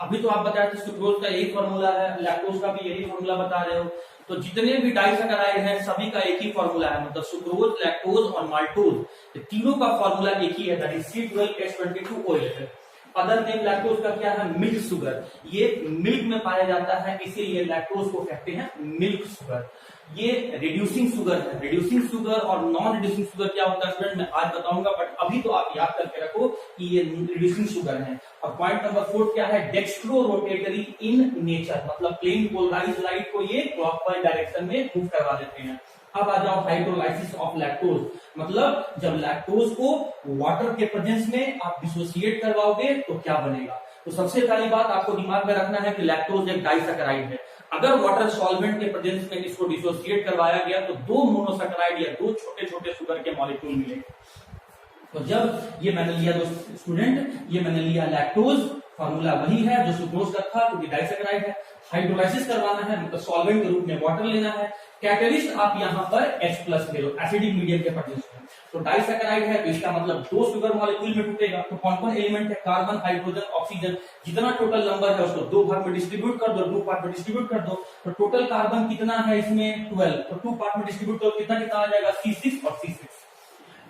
अभी तो आप बताए थे सुक्रोज का यही फॉर्मूला है, लैक्टोज का भी यही फॉर्मूला बता रहे हो, तो जितने भी डाइसैकेराइड हैं सभी का एक ही फॉर्मूला है, मतलब सुक्रोज, लैक्टोज और माल्टोज तीनों का फॉर्मूला एक ही है, that is C12H22O11। Other name lactose का क्या है? Milk sugar. ये मिल्क में पाया जाता है, इसीलिए लैक्टोज को कहते हैं मिल्क शुगर। ये रिड्यूसिंग शुगर है। रिड्यूसिंग शुगर और नॉन रिड्यूसिंग शुगर क्या होता है स्टूडेंट मैं आज बताऊंगा, बट अभी तो आप याद करके रखो कि ये रिड्यूसिंग शुगर है। और पॉइंट नंबर 4 क्या है? डेक्स्ट्रो रोटेटरी इन नेचर, मतलब प्लेन पोलराइज लाइट को ये क्लॉकवाइज डायरेक्शन में मूव करवा देते हैं। अब आ जाओ हाइड्रोलाइसिस ऑफ लैक्टोज, मतलब जब लैक्टोज को वाटर के प्रेजेंस में आप डिसोसिएट करवाओगे तो क्या बनेगा। तो सबसे पहली बात आपको दिमाग में रखना है कि लैक्टोज एक डाइसैकेराइड है। अगर वाटर सॉल्वेंट के प्रेजेंस में इसको डिसोसिएट करवाया गया तो दो मोनोसैकेराइड या दो छोटे छोटे शुगर के मॉलिक्यूल मिलेंगे। तो जब ये मैंने लिया दोस्त स्टूडेंट, ये मैंने लिया लैक्टोज, फार्मूला वही है जो सुक्रोज का था क्योंकि डाइसैकेराइड है। हाइड्रोलाइसिस करवाना है मतलब सॉल्वेंट के रूप में वाटर लेना है। कैटलिस्ट आप यहाँ पर H+ ले लो एसिडिक मीडियम के प्रेजेंस में। तो डाइसैकेराइड है तो इसका मतलब 2 शुगर मॉलिक्यूल में टूटेगा। तो कौन कौन एलिमेंट है? Carbon, hydrogen, oxygen. जितना टोटल नंबर है उसको 2 भाग में डिस्ट्रीब्यूट कर दो, 2 पार्ट में डिस्ट्रीब्यूट कर दो। तो टोटल कार्बन कितना है इसमें? 12। तो 2 पार्ट में डिस्ट्रीब्यूट करो कितना कितना आ जाएगा? C6 और C6।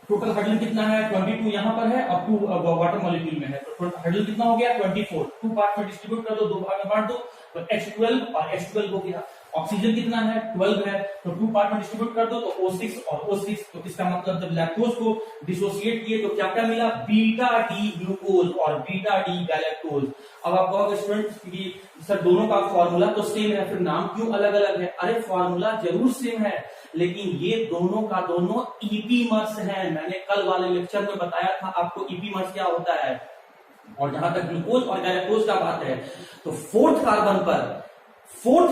टोटल हाइड्रोजन कितना है? 22 यहाँ पर है और 2 वाटर मॉलिक्यूल में है। तो टोटल हाइड्रोजन कितना हो गया? 24। 2 पार्ट में डिस्ट्रीब्यूट कर दो, 2 भाग में बांट दो, तो H12 और H12 हो गया। ऑक्सीजन कितना है? 12 है, तो 2 पार्ट में डिस्ट्रीब्यूट कर दो तो O6 और O6। तो इसका मतलब जब लैक्टोज को डिसोसिएट किए तो क्या क्या मिला? बीटा डी ग्लूकोज और बीटा डी गैलेक्टोज। अब आप कहोगे स्टूडेंट कि सर दोनों का फॉर्मूला तो सेम है, फिर नाम क्यों अलग अलग है? अरे फॉर्मूला जरूर सेम है, लेकिन ये दोनों का दोनों ईपीमर्स है। मैंने कल वाले लेक्चर में बताया था आपको ईपीमर्स क्या होता है। और जहां तक ग्लूकोज और गैलेक्टोज का बात है तो फोर्थ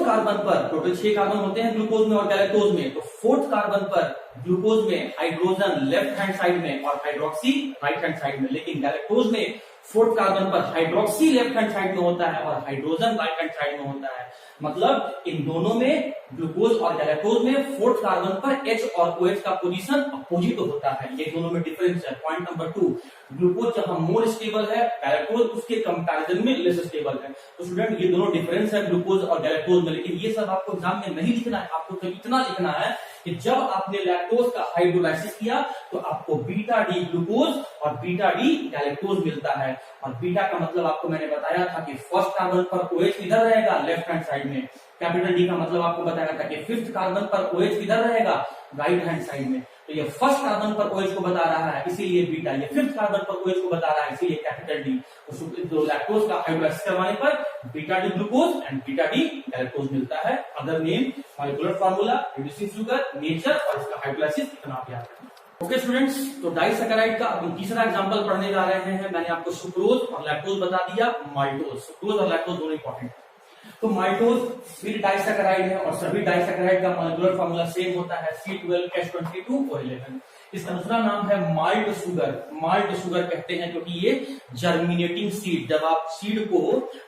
कार्बन पर टोटल 6 कार्बन होते हैं ग्लूकोज में और गैलेक्टोज में। तो फोर्थ कार्बन पर ग्लूकोज में हाइड्रोजन लेफ्ट हैंड साइड में और हाइड्रोक्सी राइट हैंड साइड में, लेकिन गैलेक्टोज में फोर्थ कार्बन पर हाइड्रोक्सी लेफ्ट हैंड साइड में होता है और हाइड्रोजन राइट हैंड साइड में होता है। मतलब इन दोनों में ग्लूकोज और गैलेक्टोज में फोर्थ कार्बन पर H और OH का पोजीशन अपोजिट होता है। ये दोनों में डिफरेंस है। पॉइंट नंबर 2, ग्लूकोज जहां मोर स्टेबल है, गैलेक्टोज उसके कंपैरिजन में लेस स्टेबल है। तो स्टूडेंट ये दोनों डिफरेंस है ग्लूकोज और गैलेक्टोज में, लेकिन ये सब आपको एग्जाम में नहीं लिखना है। आपको तो इतना लिखना है कि जब आपने लैक्टोज का हाइड्रोलाइसिस किया तो आपको बीटा डी ग्लूकोज और बीटा डी गैलेक्टोज मिलता है। और बीटा का मतलब आपको मैंने बताया था कि फर्स्ट कार्बन पर OH किधर रहेगा? लेफ्ट हैंड साइड में। कैपिटल डी का मतलब आपको बताया था कि फिफ्थ कार्बन पर OH किधर रहेगा? राइट हैंड साइड में। तो ये फर्स्ट कार्बन पर OH को बता रहा है इसीलिए बीटा, ये फिफ्थ कार्बन पर OH को बता रहा है इसीलिए कैपिटल डी। तो लैक्टोज का हाइड्रोलाइसिस करवाने पर beta D glucose and beta D galactose मिलता है। Other name, molecular formula, reducing sugar, nature और इसका हाइड्रोलाइसिस इतना आप याद रखें। ओके स्टूडेंट्स, तो डाइसैकेराइड का अब तीसरा एग्जांपल पढ़ने जा रहे हैं। मैंने आपको सुक्रोज और लैक्टोज बता दिया, माल्टोज। सुक्रोज और लैक्टोज दोनों इंपॉर्टेंट है। तो माल्टोज फिर डाइसैकेराइड है और सभी डाइसैकेराइड का मॉलिक्यूलर फार्मूला सेम होता है C12H22O11। इसका दूसरा नाम है माल्ट शुगर। माल्ट शुगर कहते हैं क्योंकि ये जर्मिनेटिंग सीड, जब आप सीड को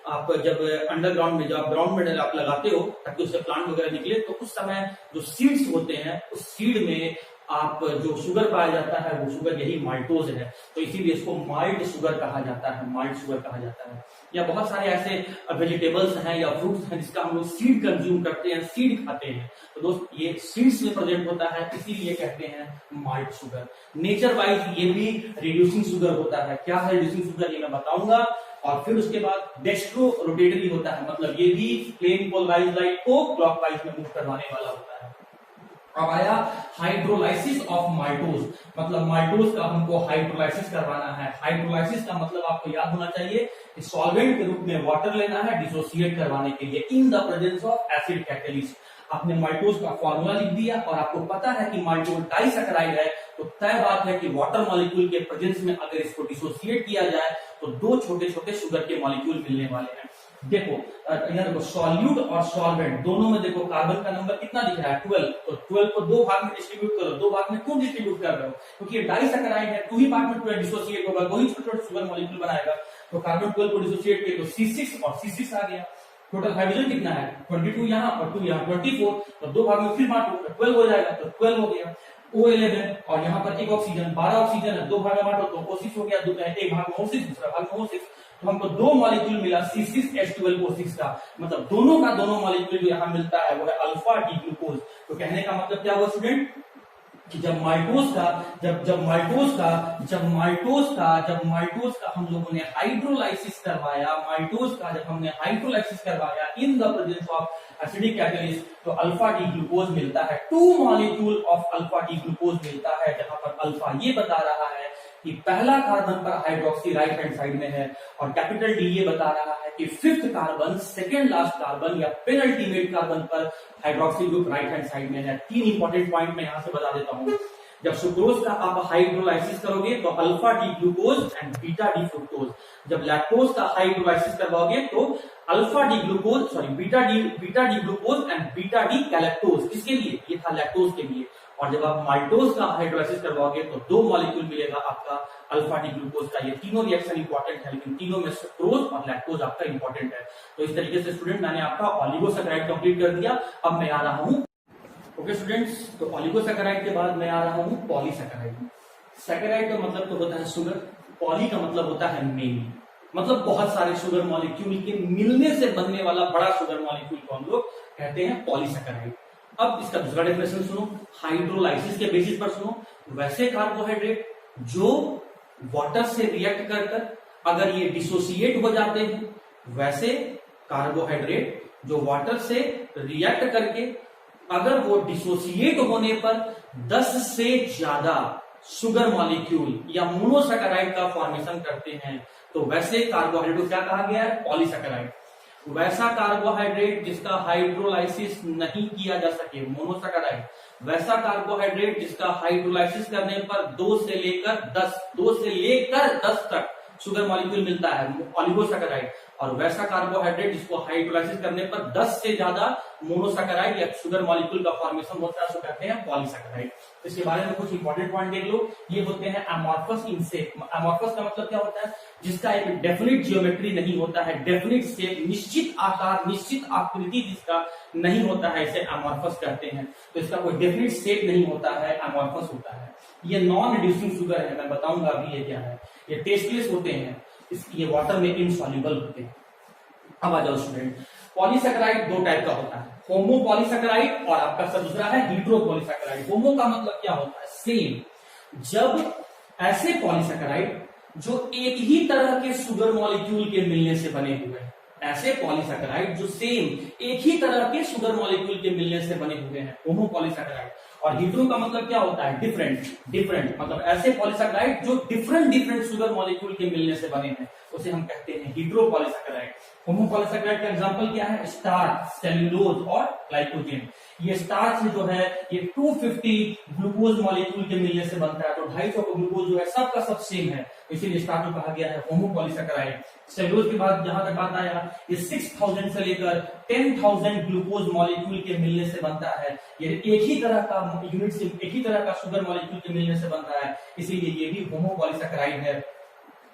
आप जब अंडरग्राउंड में, जब ग्राउंड में आप लगाते हो ताकि उससे प्लांट वगैरह निकले, तो उस समय जो सीड्स होते हैं उस सीड में आप जो शुगर पाया जाता है वो शुगर यही माल्टोज है। तो इसीलिए इसको माल्ट शुगर कहा जाता है, माल्ट शुगर कहा जाता है। या बहुत सारे ऐसे वेजिटेबल्स हैं या फ्रूट्स हैं जिसका हम लोग सीड कंज्यूम करते हैं, सीड खाते हैं। तो दोस्त ये सीड्स में प्रेजेंट होता है इसीलिए कहते हैं माल्ट शुगर। नेचर वाइज ये भी रिड्यूसिंग शुगर होता है। क्या है रिड्यूसिंग शुगर ये मैं बताऊंगा। और फिर उसके बाद डेक्स्ट्रो रोटेटरी होता है, मतलब ये भी प्लेन पोलराइज्ड लाइट को क्लॉकवाइज में मूव करवाने वाला होता है। अब आया हाइड्रोलाइसिस ऑफ माल्टोज, मतलब माल्टोज का हमको हाइड्रोलाइसिस करवाना है। हाइड्रोलाइसिस का मतलब आपको याद होना चाहिए कि सॉल्वेंट के रूप में वाटर लेना है डिसोसिएट करवाने के लिए इन the presence of acid catalyst. आपने माल्टोज का फॉर्मूला लिख दिया और आपको पता है कि माल्टोज डाइसैकेराइड है, तो तय बात है कि वाटर मॉलिक्यूल के प्रेजेंस में अगर इसको डिसोसिएट किया जाए तो 2 छोटे छोटे शुगर के मॉलिक्यूल मिलने वाले हैं। देखो यहाँ देखो सॉल्यूट और सॉल्वेंट दोनों में देखो कार्बन का नंबर कितना दिख रहा है? 12। तो 12 को 2 भाग में डिस्ट्रीब्यूट करो। 2 भाग में क्यों डिस्ट्रीब्यूट कर रहे हो? क्योंकि ये डाइसैकेराइड है, 2 ही पार्ट में 12 डिसोसिएट होगा, 2 ही छोटे छोटे शुगर मॉलिक्यूल बनाएगा। तो कार्बन 12 को डिसोसिएट किया तो C6 और C6 आ गया। टोटल हाइड्रोजन कितना है? 22 यहाँ और 2 यहाँ, 24। तो 2 भाग में फिर बांटो तो 12 हो जाएगा, तो 12 हो गया। O11 और यहाँ पर एक ऑक्सीजन, 12 ऑक्सीजन है, 2 भाग में बांटो तो O6 हो गया। एक भाग में O6, दूसरा भाग में O6। तो हमको 2 मॉलिक्यूल मिला C6H12O6 का, मतलब दोनों का दोनों मॉलिक्यूल जो यहाँ मिलता है वो है अल्फा डी ग्लूकोज। तो कहने का मतलब क्या हुआ स्टूडेंट कि जब माल्टोज का हम लोगों ने हाइड्रोलाइसिस करवाया इन the presence of acidic catalyst, तो अल्फा डी ग्लूकोज मिलता है। 2 molecule of alpha D glucose मिलता है, जहां पर अल्फा ये बता रहा है कि पहला कार्बन पर हाइड्रोक्सी राइट हैंड साइड में है और कैपिटल डी ये बता रहा है कि fifth carbon, second last carbon या पेनल्टीमेट कार्बन पर hydroxy group right hand side में है। 3 इंपॉर्टेंट पॉइंट मैं यहां से बता देता हूं। जब सुक्रोज का आप हाइड्रोलाइसिस करोगे तो alpha D glucose and beta D fructose. जब लैक्टोज का हाइड्रोलाइसिस करवाओगे तो alpha D glucose beta D glucose and beta D galactose. किसके लिए? ये था लैक्टोज के लिए। और जब आप माल्टोज का हाइड्रोलाइसिस करवाओगे तो 2 मॉलिक्यूल मिलेगा आपका अल्फा डी ग्लूकोज का। ये तीनों रिएक्शन इंपॉर्टेंट है, लेकिन तीनों में सुक्रोज और लैक्टोज आपका इंपॉर्टेंट है। तो इस तरीके से स्टूडेंट मैंने आपका ऑलिगोसैकेराइड कंप्लीट कर दिया। अब मैं आ रहा हूं ओके स्टूडेंट्स, तो ऑलिगोसैकेराइड के बाद मैं आ रहा हूं पॉलीसैकेराइड में। सैकेराइड का मतलब तो होता है शुगर, पॉली का मतलब होता है मेनी, मतलब बहुत सारे शुगर मॉलिक्यूल के मिलने से बनने वाला बड़ा शुगर मॉलिक्यूल को हम लोग कहते हैं पॉलीसैकेराइड। अब इसका दूसरा डेफिनेशन सुनो, हाइड्रोलाइसिस के बेसिस पर सुनो। वैसे कार्बोहाइड्रेट जो वाटर से रिएक्ट कर कर अगर ये डिसोसिएट हो जाते हैं, वैसे कार्बोहाइड्रेट जो वाटर से रिएक्ट करके अगर वो डिसोसिएट होने पर 10 से ज्यादा शुगर मॉलिक्यूल या मोनोसैकेराइड का फॉर्मेशन करते हैं, तो वैसे कार्बोहाइड्रेट को क्या कहा गया है? पॉलीसैकेराइड। वैसा कार्बोहाइड्रेट जिसका हाइड्रोलाइसिस नहीं किया जा सके, मोनोसैकेराइड। वैसा कार्बोहाइड्रेट जिसका हाइड्रोलाइसिस करने पर 2 से लेकर 10 तक शुगर मॉलिक्यूल मिलता है, ऑलिगोसैकेराइड। और वैसा कार्बोहाइड्रेट जिसको हाइड्रोलाइसिस करने पर 10 से ज्यादा मोनोसैकेराइड या शुगर मॉलिक्यूल का फॉर्मेशन होता है, उसको कहते हैं पॉलीसैकेराइड। इसके बारे में कुछ इंपॉर्टेंट पॉइंट देख लो। ये होते हैं अमॉर्फस इन शेप। अमॉर्फस का मतलब क्या होता है? जिसका एक डेफिनिट जियोमेट्री नहीं होता है, डेफिनिट शेप, निश्चित आकार, निश्चित आकृति जिसका नहीं होता है, इसे अमॉर्फस कहते हैं। तो इसका कोई डेफिनिट शेप नहीं होता है, अमॉर्फस होता है। ये नॉन रिड्यूसिंग शुगर है, मैं बताऊंगा अभी ये क्या है। ये टेस्टलेस होते हैं, ये वाटर में इनसॉल्युबल होते हैं। अब आ जाओ स्टूडेंट, पॉलीसैकेराइड 2 टाइप का होता है, होमो पॉलीसैकेराइड और आपका दूसरा है हीट्रो पॉलीसैकेराइड। होमो का मतलब क्या होता है? सेम। जब ऐसे पॉलीसैकेराइड जो एक ही तरह के शुगर मॉलिक्यूल के मिलने से बने हुए हैं, ऐसे पॉलीसैकेराइड जो सेम एक ही तरह के शुगर मॉलिक्यूल के मिलने से बने हुए हैं, होमो पॉलीसैकेराइड। और हीट्रो का मतलब क्या होता है? डिफरेंट। डिफरेंट मतलब ऐसे पॉलीसैकेराइड जो डिफरेंट शुगर मॉलिक्यूल के मिलने से बने हैं, उसे हम कहते हैं हीट्रो पॉलीसैकेराइड। होमो पॉलीसैकेराइड का एग्जांपल क्या है? स्टार्च, सेल्यूलोज और ग्लाइकोजेन। ये स्टार्च जो है ये 250 ग्लूकोज मॉलिक्यूल के मिलने से बनता है, तो 250 ग्लूकोज जो है सबका सब सेम है, इसीलिए स्टार्च को कहा गया है होमो पॉलीसैकेराइड। सेल्यूलोज के बाद जहां तक बात आया, ये 6000 से लेकर 10,000 ग्लूकोज मॉलिक्यूल के मिलने से बनता है। ये एक ही तरह का यूनिट से, एक ही तरह का शुगर मॉलिक्यूल के मिलने से बनता है, इसीलिए ये भी होमो पॉलीसैकेराइड है।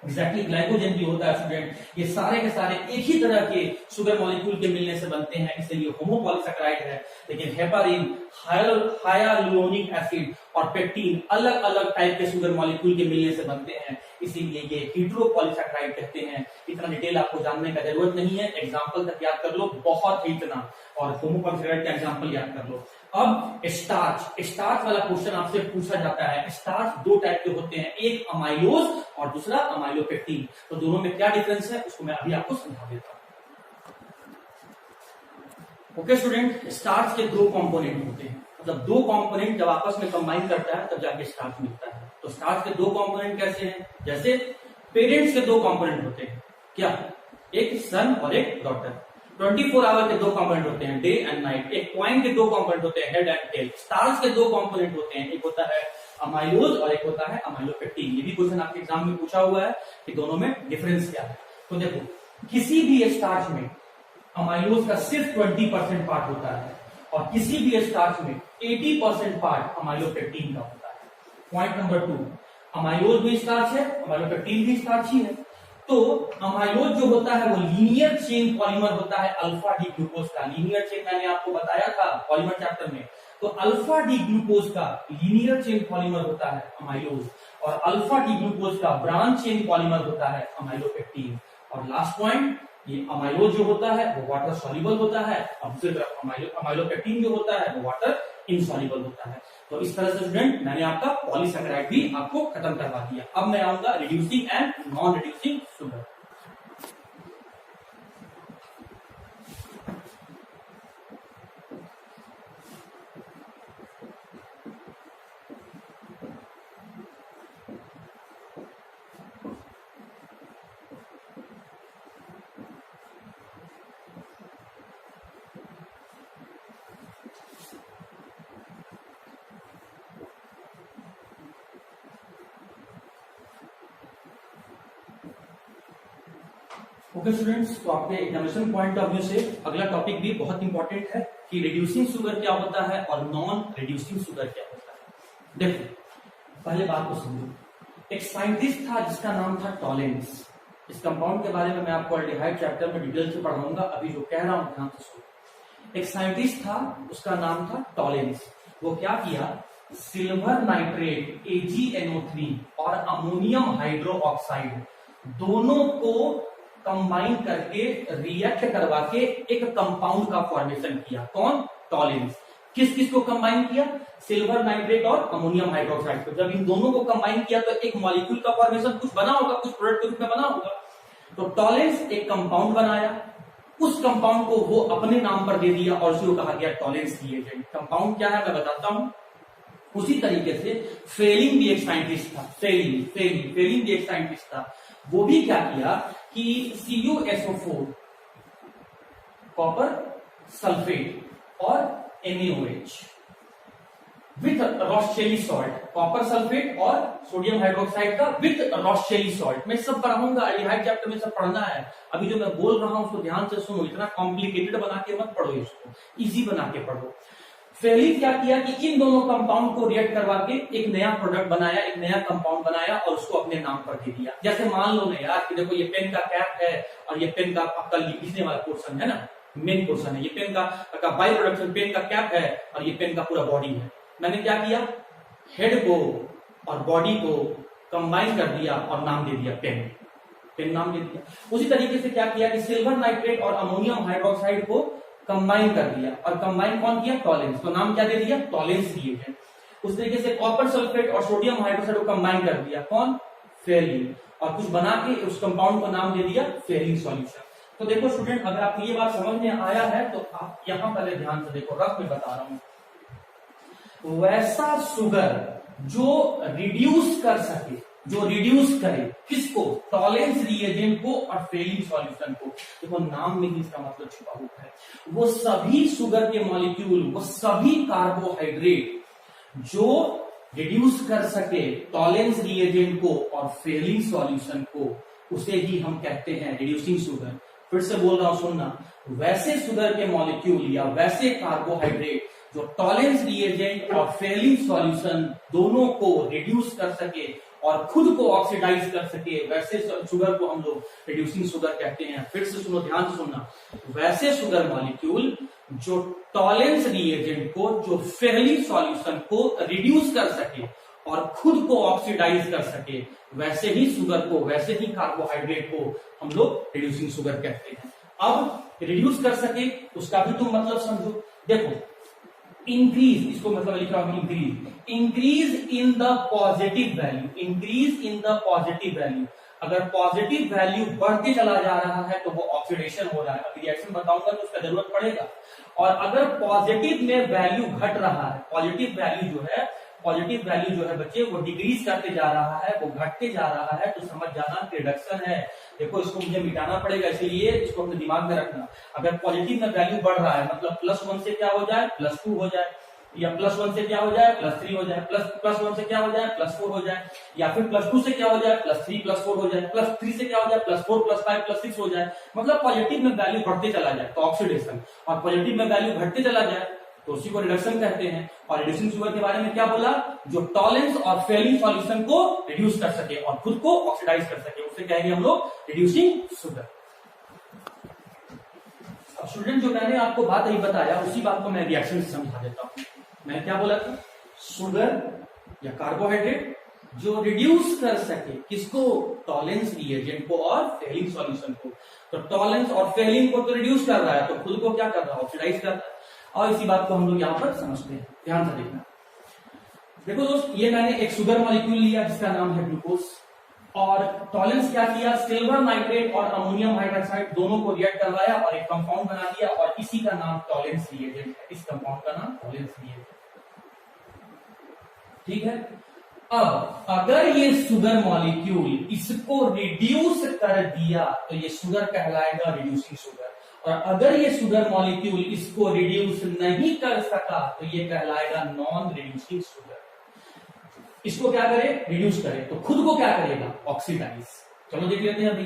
एग्जैक्टली ग्लाइकोजेन भी होता है स्टूडेंट, ये सारे के सारे एक ही तरह के शुगर मॉलिक्यूल के मिलने से बनते हैं, इसलिए होमो पॉलीसैकेराइड है। लेकिन हेपारिन, हाइलुरोनिक एसिड और पेक्टिन अलग अलग टाइप के शुगर मॉलिक्यूल के मिलने से बनते हैं, इसीलिए ये हीट्रो पॉलीसैकेराइड कहते हैं। इतना डिटेल आपको जानने का जरूरत नहीं है, एग्जाम्पल तक याद कर लो, बहुत ही इतना, और होमो पॉलीसैकेराइड का एग्जाम्पल याद कर लो। अब स्टार्च वाला क्वेश्चन आपसे पूछा जाता है। स्टार्च 2 टाइप के होते हैं, एक अमाइलोज और दूसरा अमाइलोपेक्टिन। तो दोनों में क्या डिफरेंस है उसको मैं अभी आपको समझा देता हूं। ओके स्टूडेंट, स्टार्च के 2 कंपोनेंट होते हैं, मतलब 2 कंपोनेंट जब आपस में कंबाइन करता है तब जाके स्टार्च मिलता है। तो स्टार्च के 2 कंपोनेंट कैसे हैं? जैसे पेरेंट्स के 2 कंपोनेंट होते हैं, क्या? एक सन और एक डॉटर। 24 आवर के 2 कंपोनेंट होते हैं, डे एंड नाइट। एक कॉइन के 2 कंपोनेंट होते हैं, हेड एंड टेल। स्टार्च के 2 कंपोनेंट होते हैं, एक होता है अमाइलोज और एक होता है अमाइलोपेक्टिन। ये भी क्वेश्चन आपके एग्जाम में पूछा हुआ है कि दोनों में डिफरेंस क्या है। तो देखो, किसी भी स्टार्च में अमाइलोज का सिर्फ 20% पार्ट होता है और किसी भी स्टार्च में 80% पार्ट अमाइलोपेक्टिन का होता है। पॉइंट नंबर 2, अमाइलोज भी स्टार्च है, अमाइलोपेक्टिन भी स्टार्च ही है। तो अमाइलोज जो होता है वो लीनियर चेन पॉलीमर होता है अल्फा डी ग्लूकोज का। लीनियर चेन मैंने आपको बताया था पॉलीमर चैप्टर में। तो अल्फा डी ग्लूकोज का लीनियर चेन पॉलीमर होता है अमाइलोज, और अल्फा डी ग्लूकोज का ब्रांच चेन पॉलीमर होता है अमाइलोपेक्टिन। और लास्ट पॉइंट, ये अमाइलोज जो होता है वो वाटर सॉल्युबल होता है, और दूसरी तरफ अमाइलोपेक्टिन जो होता है वो वाटर इनसॉल्युबल होता है। तो इस तरह से स्टूडेंट मैंने आपका पॉलीसैकेराइड भी आपको खत्म करवा दिया। अब मैं आऊंगा reducing and non reducing sugar. Okay students, तो आपके एग्जामिनेशन पॉइंट ऑफ व्यू से अगला टॉपिक भी बहुत इंपॉर्टेंट है कि रिड्यूसिंग शुगर क्या होता है और नॉन रिड्यूसिंग शुगर क्या होता है। देखो पहले बात को समझो। एक साइंटिस्ट था जिसका नाम था टॉलेंस। इस कंपाउंड के बारे में मैं आपको एल्डिहाइड चैप्टर में डिटेल से पढ़ाऊंगा, अभी जो कह रहा हूं ध्यान से सुनो। एक साइंटिस्ट था, उसका नाम था टॉलेंस। वो क्या किया, सिल्वर नाइट्रेट AgNO3 और अमोनियम हाइड्रोक्साइड दोनों को कंबाइन करके रिएक्ट करवा के एक कंपाउंड का फॉर्मेशन किया। कौन, टॉलेंस। किस किस को कंबाइन किया, सिल्वर नाइट्रेट और अमोनियम हाइड्रोक्साइड को। जब इन दोनों को कंबाइन किया तो एक मॉलिक्यूल का फॉर्मेशन कुछ बना होगा, कुछ प्रोडक्ट के रूप में बना होगा। तो टॉलेंस एक कंपाउंड बनाया, उस कंपाउंड को वो अपने नाम पर दे दिया और उसको कहा गया टॉलेंस रिएजेंट। कंपाउंड क्या है मैं बताता हूं। उसी तरीके से फेलिंग भी एक साइंटिस्ट था। फेलिंग भी एक साइंटिस्ट था। वो भी क्या किया कि CuSO4 कॉपर सल्फेट और NaOH with Rochelle salt, copper sulphate और सोडियम हाइड्रोक्साइड का विथ रॉसचेली सॉल्ट। मैं सब पढ़ाऊंगा, एल्डिहाइड चैप्टर में सब पढ़ना है। अभी जो मैं बोल रहा हूं उसको ध्यान से सुनो, इतना कॉम्प्लिकेटेड बना के मत पढ़ो, इसको इजी बना के पढ़ो। फेलिंग क्या किया कि इन दोनों कंपाउंड को रिएक्ट करवा के एक नया प्रोडक्ट बनाया, एक नया कंपाउंड बनाया और उसको अपने नाम पर दे दिया। जैसे मान लो ना यार कि देखो ये पेन का कैप है और ये पेन का आपका लिखने वाला पोर्शन है ना, मेन पोर्शन है। ये पेन का बाई प्रोडक्शन पेन का कैप है और ये पेन का पूरा बॉडी है। मैंने क्या किया, हेड को और बॉडी को कंबाइन कर दिया और नाम दे दिया पेन नाम दे दिया। उसी तरीके से क्या किया कि सिल्वर नाइट्रेट और अमोनियम हाइड्रोक्साइड को कंबाइन कर दिया, और कंबाइन कौन किया, टॉलेंस। तो नाम क्या दे दिया, टॉलेंस रिएजेंट। उस तरीके से कॉपर सल्फेट और सोडियम हाइड्रोक्साइड को कंबाइन कर दिया, कौन, फेलिंग, और कुछ बना के उस कंपाउंड को नाम दे दिया फेलिंग सॉल्यूशन। तो देखो स्टूडेंट, अगर आपको ये बात समझ में आया है तो आप यहां पहले ध्यान से देखो, रफ में बता रहा हूं। वैसा शुगर जो रिड्यूस कर सके, जो रिड्यूस करे किसको, टॉलेंस रिएजेंट को और फेलिंग सॉल्यूशन को। देखो नाम में ही इसका मतलब छुपा हुआ है। वो सभी शुगर के मॉलिक्यूल, वो सभी कार्बोहाइड्रेट जो रिड्यूस कर सके टॉलेंस रिएजेंट को और फेलिंग सॉल्यूशन को, उसे ही हम कहते हैं रिड्यूसिंग शुगर। फिर से बोल रहा हूं सुनना, वैसे शुगर के मॉलिक्यूल या वैसे कार्बोहाइड्रेट जो टॉलेंस रिएजेंट और फेलिंग सॉल्यूशन दोनों को रिड्यूस कर सके और खुद को ऑक्सीडाइज कर सके, वैसे शुगर को हम लोग रिड्यूसिंग शुगर कहते हैं। फिर से सुनो, ध्यान से सुनना, वैसे शुगर मॉलिक्यूल जो टॉलेंस रिएजेंट को, जो फेलिंग सॉल्यूशन को रिड्यूस कर सके और खुद को ऑक्सीडाइज कर सके, वैसे ही शुगर को, वैसे ही कार्बोहाइड्रेट को हम लोग रिड्यूसिंग शुगर कहते हैं। अब रिड्यूस कर सके उसका भी तुम मतलब समझो। देखो इंक्रीज, इसको मतलब लिखा होगा increase in the positive value, increase in the positive value. अगर पॉजिटिव वैल्यू बढ़ते चला जा रहा है तो वो ऑक्सीडेशन हो रहा है। अभी रिएक्शन बताऊंगा तो उसका जरूरत पड़ेगा। और अगर पॉजिटिव में वैल्यू घट रहा है, पॉजिटिव वैल्यू जो है बच्चे वो डिक्रीज करते जा रहा है, वो घटते जा रहा है, तो समझ जाना रिडक्शन है। देखो इसको मुझे मिटाना पड़ेगा, इसलिए इसको अपने दिमाग में रखना। अगर पॉजिटिव में वैल्यू बढ़ रहा है मतलब +1 से क्या हो जाए, +2 हो जाए, या +1 से क्या हो जाए, +3 हो जाए, +1 से क्या हो जाए, +4 हो जाए, या फिर +2 से क्या हो जाए, +3 +4 हो जाए, +3 से क्या हो जाए, +4 +5 +6 हो जाए। मतलब पॉजिटिव में वैल्यू बढ़ते चला जाए तो ऑक्सीडेशन, और पॉजिटिव में वैल्यू घटते चला जाए तो उसी को रिडक्शन कहते हैं। और रिड्यूसिंग शुगर के बारे में क्या बोला, जो टॉलेंस और फेलिंग सॉल्यूशन को रिड्यूस कर सके और खुद को ऑक्सीडाइज कर सके, उसे कहेंगे हम लोग रिड्यूसिंग शुगर। अब स्टूडेंट, जो मैंने आपको बात अभी बताया उसी बात को मैं रिएक्शन से समझा देता हूं। मैंने क्या बोला था, शुगर या कार्बोहाइड्रेट जो रिड्यूस कर सके किसको, टॉलेंस रिएजेंट को और फेलिंग सॉल्यूशन को। तो टॉलेंस और फेलिंग को तो रिड्यूस कर रहा है, तो खुद को क्या कर रहा है, ऑक्सीडाइज कर रहा है। और इसी बात को हम लोग यहां पर समझते हैं, ध्यान से देखना। देखो दोस्त, ये मैंने एक शुगर मॉलिक्यूल लिया जिसका नाम है ग्लूकोज, और टॉलेंस क्या किया, सिल्वर नाइट्रेट और अमोनियम हाइड्रोक्साइड दोनों को रिएक्ट करवाया और एक कंपाउंड बना दिया, और इसी का नाम टॉलेंस रिएजेंट है। इस कंपाउंड का नाम टॉलेंस रिएजेंट, ठीक है। अब अगर ये शुगर मॉलिक्यूल इसको रिड्यूस कर दिया तो ये शुगर कहलाएगा रिड्यूसिंग शुगर, और अगर ये शुगर मॉलिक्यूल इसको रिड्यूस नहीं कर सका तो ये कहलाएगा नॉन रिड्यूसिंग शुगर। इसको क्या करे, रिड्यूस करे, तो खुद को क्या करेगा, ऑक्सीडाइज। चलो देख लेते हैं अभी।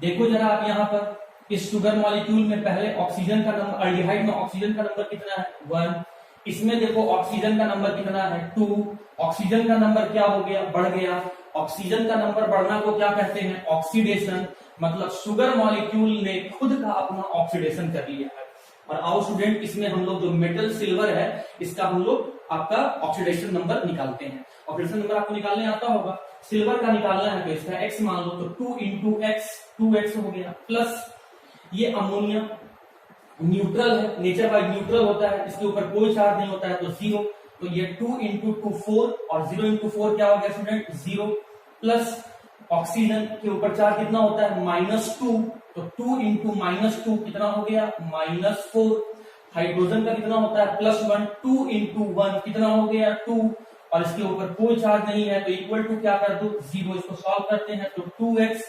देखो जरा आप यहां पर इस शुगर मॉलिक्यूल में पहले ऑक्सीजन का नंबर, एल्डिहाइड में ऑक्सीजन का नंबर कितना है, 1। इसमें देखो ऑक्सीजन का नंबर कितना है 2, ऑक्सीजन का नंबर क्या हो गया, बढ़ गया। ऑक्सीजन का नंबर बढ़ना को क्या कहते हैं, ऑक्सीडेशन, मतलब शुगर मॉलिक्यूल ने खुद का अपना ऑक्सीडेशन कर लिया है। और आओ स्टूडेंट, इसमें हम लोग जो मेटल सिल्वर है इसका हम लोग आपका ऑक्सीडेशन नंबर निकालते हैं। ऑक्सीडेशन नंबर आपको निकालने आता होगा, सिल्वर का निकालना है तो इसका x मान लो, तो 2 इंटू एक्स 2x हो गया, प्लस ये अमोनिया न्यूट्रल है, नेचर वाइज न्यूट्रल होता है, इसके ऊपर कोई चार्ज नहीं होता है तो 0, तो ये 2 इंटू 2 4 और 0 इंटू 4 क्या हो गया स्टूडेंट 0, प्लस ऑक्सीजन के ऊपर चार्ज कितना होता है -2, तो 2 इंटू -2 कितना हो गया -4, हाइड्रोजन का कितना होता है +1, 2 इंटू 1 कितना हो गया 2, और इसके ऊपर कोई चार्ज नहीं है तो इक्वल टू क्या कर दो 0, इसको सॉल्व करते हैं तो 2x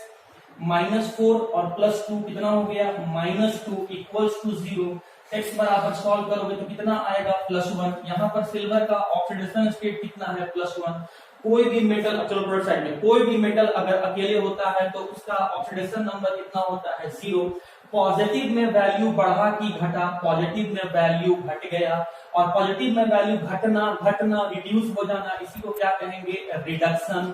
-4 और +2 कितना हो गया -2 इक्वल्स टू 0, x बराबर सॉल्व करोगे तो कितना आएगा +1। यहाँ पर सिल्वर का ऑक्सीडेशन स्टेट कितना है +1। कोई भी मेटल, चलो प्रोडक्ट साइड में, कोई भी मेटल अगर अकेले होता है तो उसका ऑक्सीडेशन नंबर कितना होता है 0। पॉजिटिव में वैल्यू बढ़ा कि घटा, पॉजिटिव में वैल्यू घट गया, और पॉजिटिव में वैल्यू घटना रिड्यूस हो जाना, इसी को क्या कहेंगे रिडक्शन।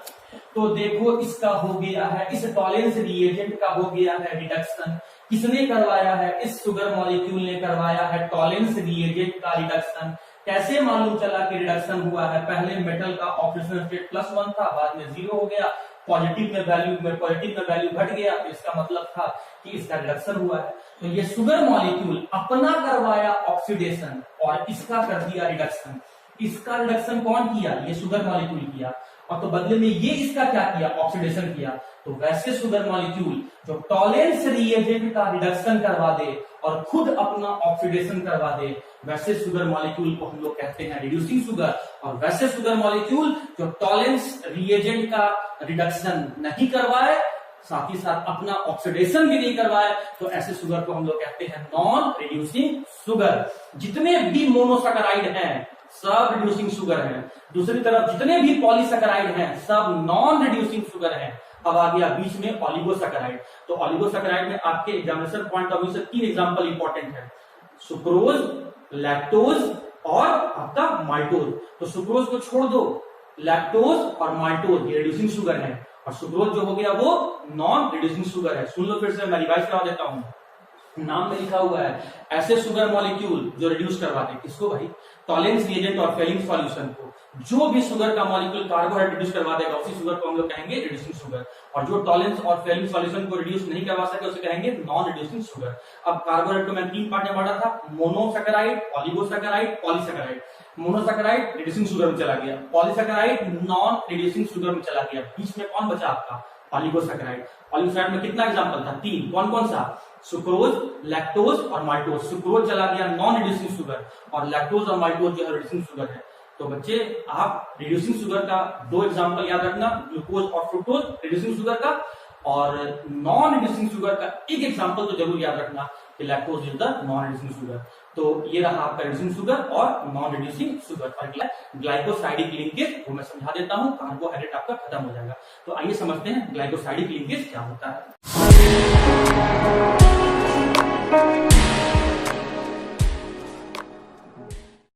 तो देखो इसका हो गया है, इस टॉलेंस रिएजेंट का हो गया है रिडक्शन। किसने करवाया है, इस शुगर मॉलिक्यूल ने करवाया है टॉलेंस रिएजेंट का रिडक्शन। कैसे मालूम चला कि रिडक्शन हुआ है, पहले मेटल का ऑक्सीडेशन स्टेट +1 था, बाद में 0 हो गया, पॉजिटिव में वैल्यू घट गया, तो इसका मतलब था कि इसका रिडक्शन हुआ है। तो ये शुगर मॉलिक्यूल अपना करवाया ऑक्सीडेशन और इसका कर दिया रिडक्शन। इसका रिडक्शन कौन किया, ये शुगर मॉलिक्यूल किया, और तो बदले में ये इसका क्या किया ऑक्सीडेशन किया। तो वैसे शुगर मॉलिक्यूल जो टॉलेंस रिएजेंट का रिडक्शन करवा दे और खुद अपना ऑक्सीडेशन करवा दे, वैसे शुगर मॉलिक्यूल को हम लोग कहते हैं रिड्यूसिंग शुगर। और वैसे शुगर मॉलिक्यूल जो टॉलेंस रिएजेंट का रिडक्शन नहीं करवाए, साथ ही साथ अपना ऑक्सीडेशन भी नहीं करवाए, तो ऐसे शुगर को हम लोग कहते हैं नॉन रिड्यूसिंग शुगर। जितने भी मोनोसैकेराइड हैं सब रिड्यूसिंग शुगर हैं, दूसरी तरफ जितने भी पॉलीसैकेराइड हैं सब नॉन रिड्यूसिंग शुगर हैं। अब आ गया बीच में ऑलिगोसैकेराइड। तो ऑलिगोसैकेराइड में आपके एग्जामिनेशन पॉइंट ऑफ व्यू से 3 एग्जांपल इंपॉर्टेंट है, सुक्रोज, लैक्टोज और आपका माल्टोज। तो सुक्रोज को छोड़ दो, लैक्टोज और माल्टोज ये रिड्यूसिंग शुगर है, और सुक्रोज जो हो गया वो नॉन रिड्यूसिंग शुगर है। सुन लो फिर से, मैं रिवाइज करा देता हूं। नाम में लिखा हुआ है ऐसे शुगर मॉलिक्यूल जो रिड्यूस करवाते, किसको भाई, टॉलेंस रिएजेंट और फेलिंग सॉल्यूशन को। जो भी शुगर का मॉलिक्यूल कार्बोहाइड्रेट रिड्यूस करवा देगा उसी शुगर को हम लोग कहेंगे रिड्यूसिंग शुगर, और जो टॉलेंस और फेलिंग सॉल्यूशन को रिड्यूस नहीं करवा सके उसे कहेंगे नॉन रिड्यूसिंग शुगर। अब कार्बोहाइड्रेट को मैं 3 पार्ट में बांटा था, monosaccharide, oligosaccharide, polysaccharide. Monosaccharide reducing sugar में चला गया, पॉलीसैकेराइड नॉन रिड्यूसिंग शुगर में चला गया, बीच में कौन बचा आपका ऑलिगोसैकेराइड। ऑलिगोसैकेराइड में कितना एग्जांपल था 3, कौन कौन सा, सुक्रोज, लैक्टोज और माल्टोज। सुक्रोज चला गया नॉन रिड्यूसिंग शुगर, और लैक्टोज और माल्टोज जो है रिड्यूसिंग शुगर है। तो बच्चे आप रिड्यूसिंग शुगर का 2 एग्जांपल याद रखना, ग्लूकोज और फ्रुक्टोज रिड्यूसिंग शुगर का, और नॉन रिड्यूसिंग शुगर का एक एग्जांपल तो जरूर याद रखना कि lactose is the non reducing sugar. तो ये रहा आपका रिड्यूसिंग शुगर और नॉन रिड्यूसिंग शुगर। और ग्लाइकोसाइडिक लिंकेज वो मैं समझा देता हूं, कार्बोहाइड्रेट आपका खत्म हो जाएगा। तो आइए समझते हैं ग्लाइकोसाइडिक लिंकेज क्या होता है।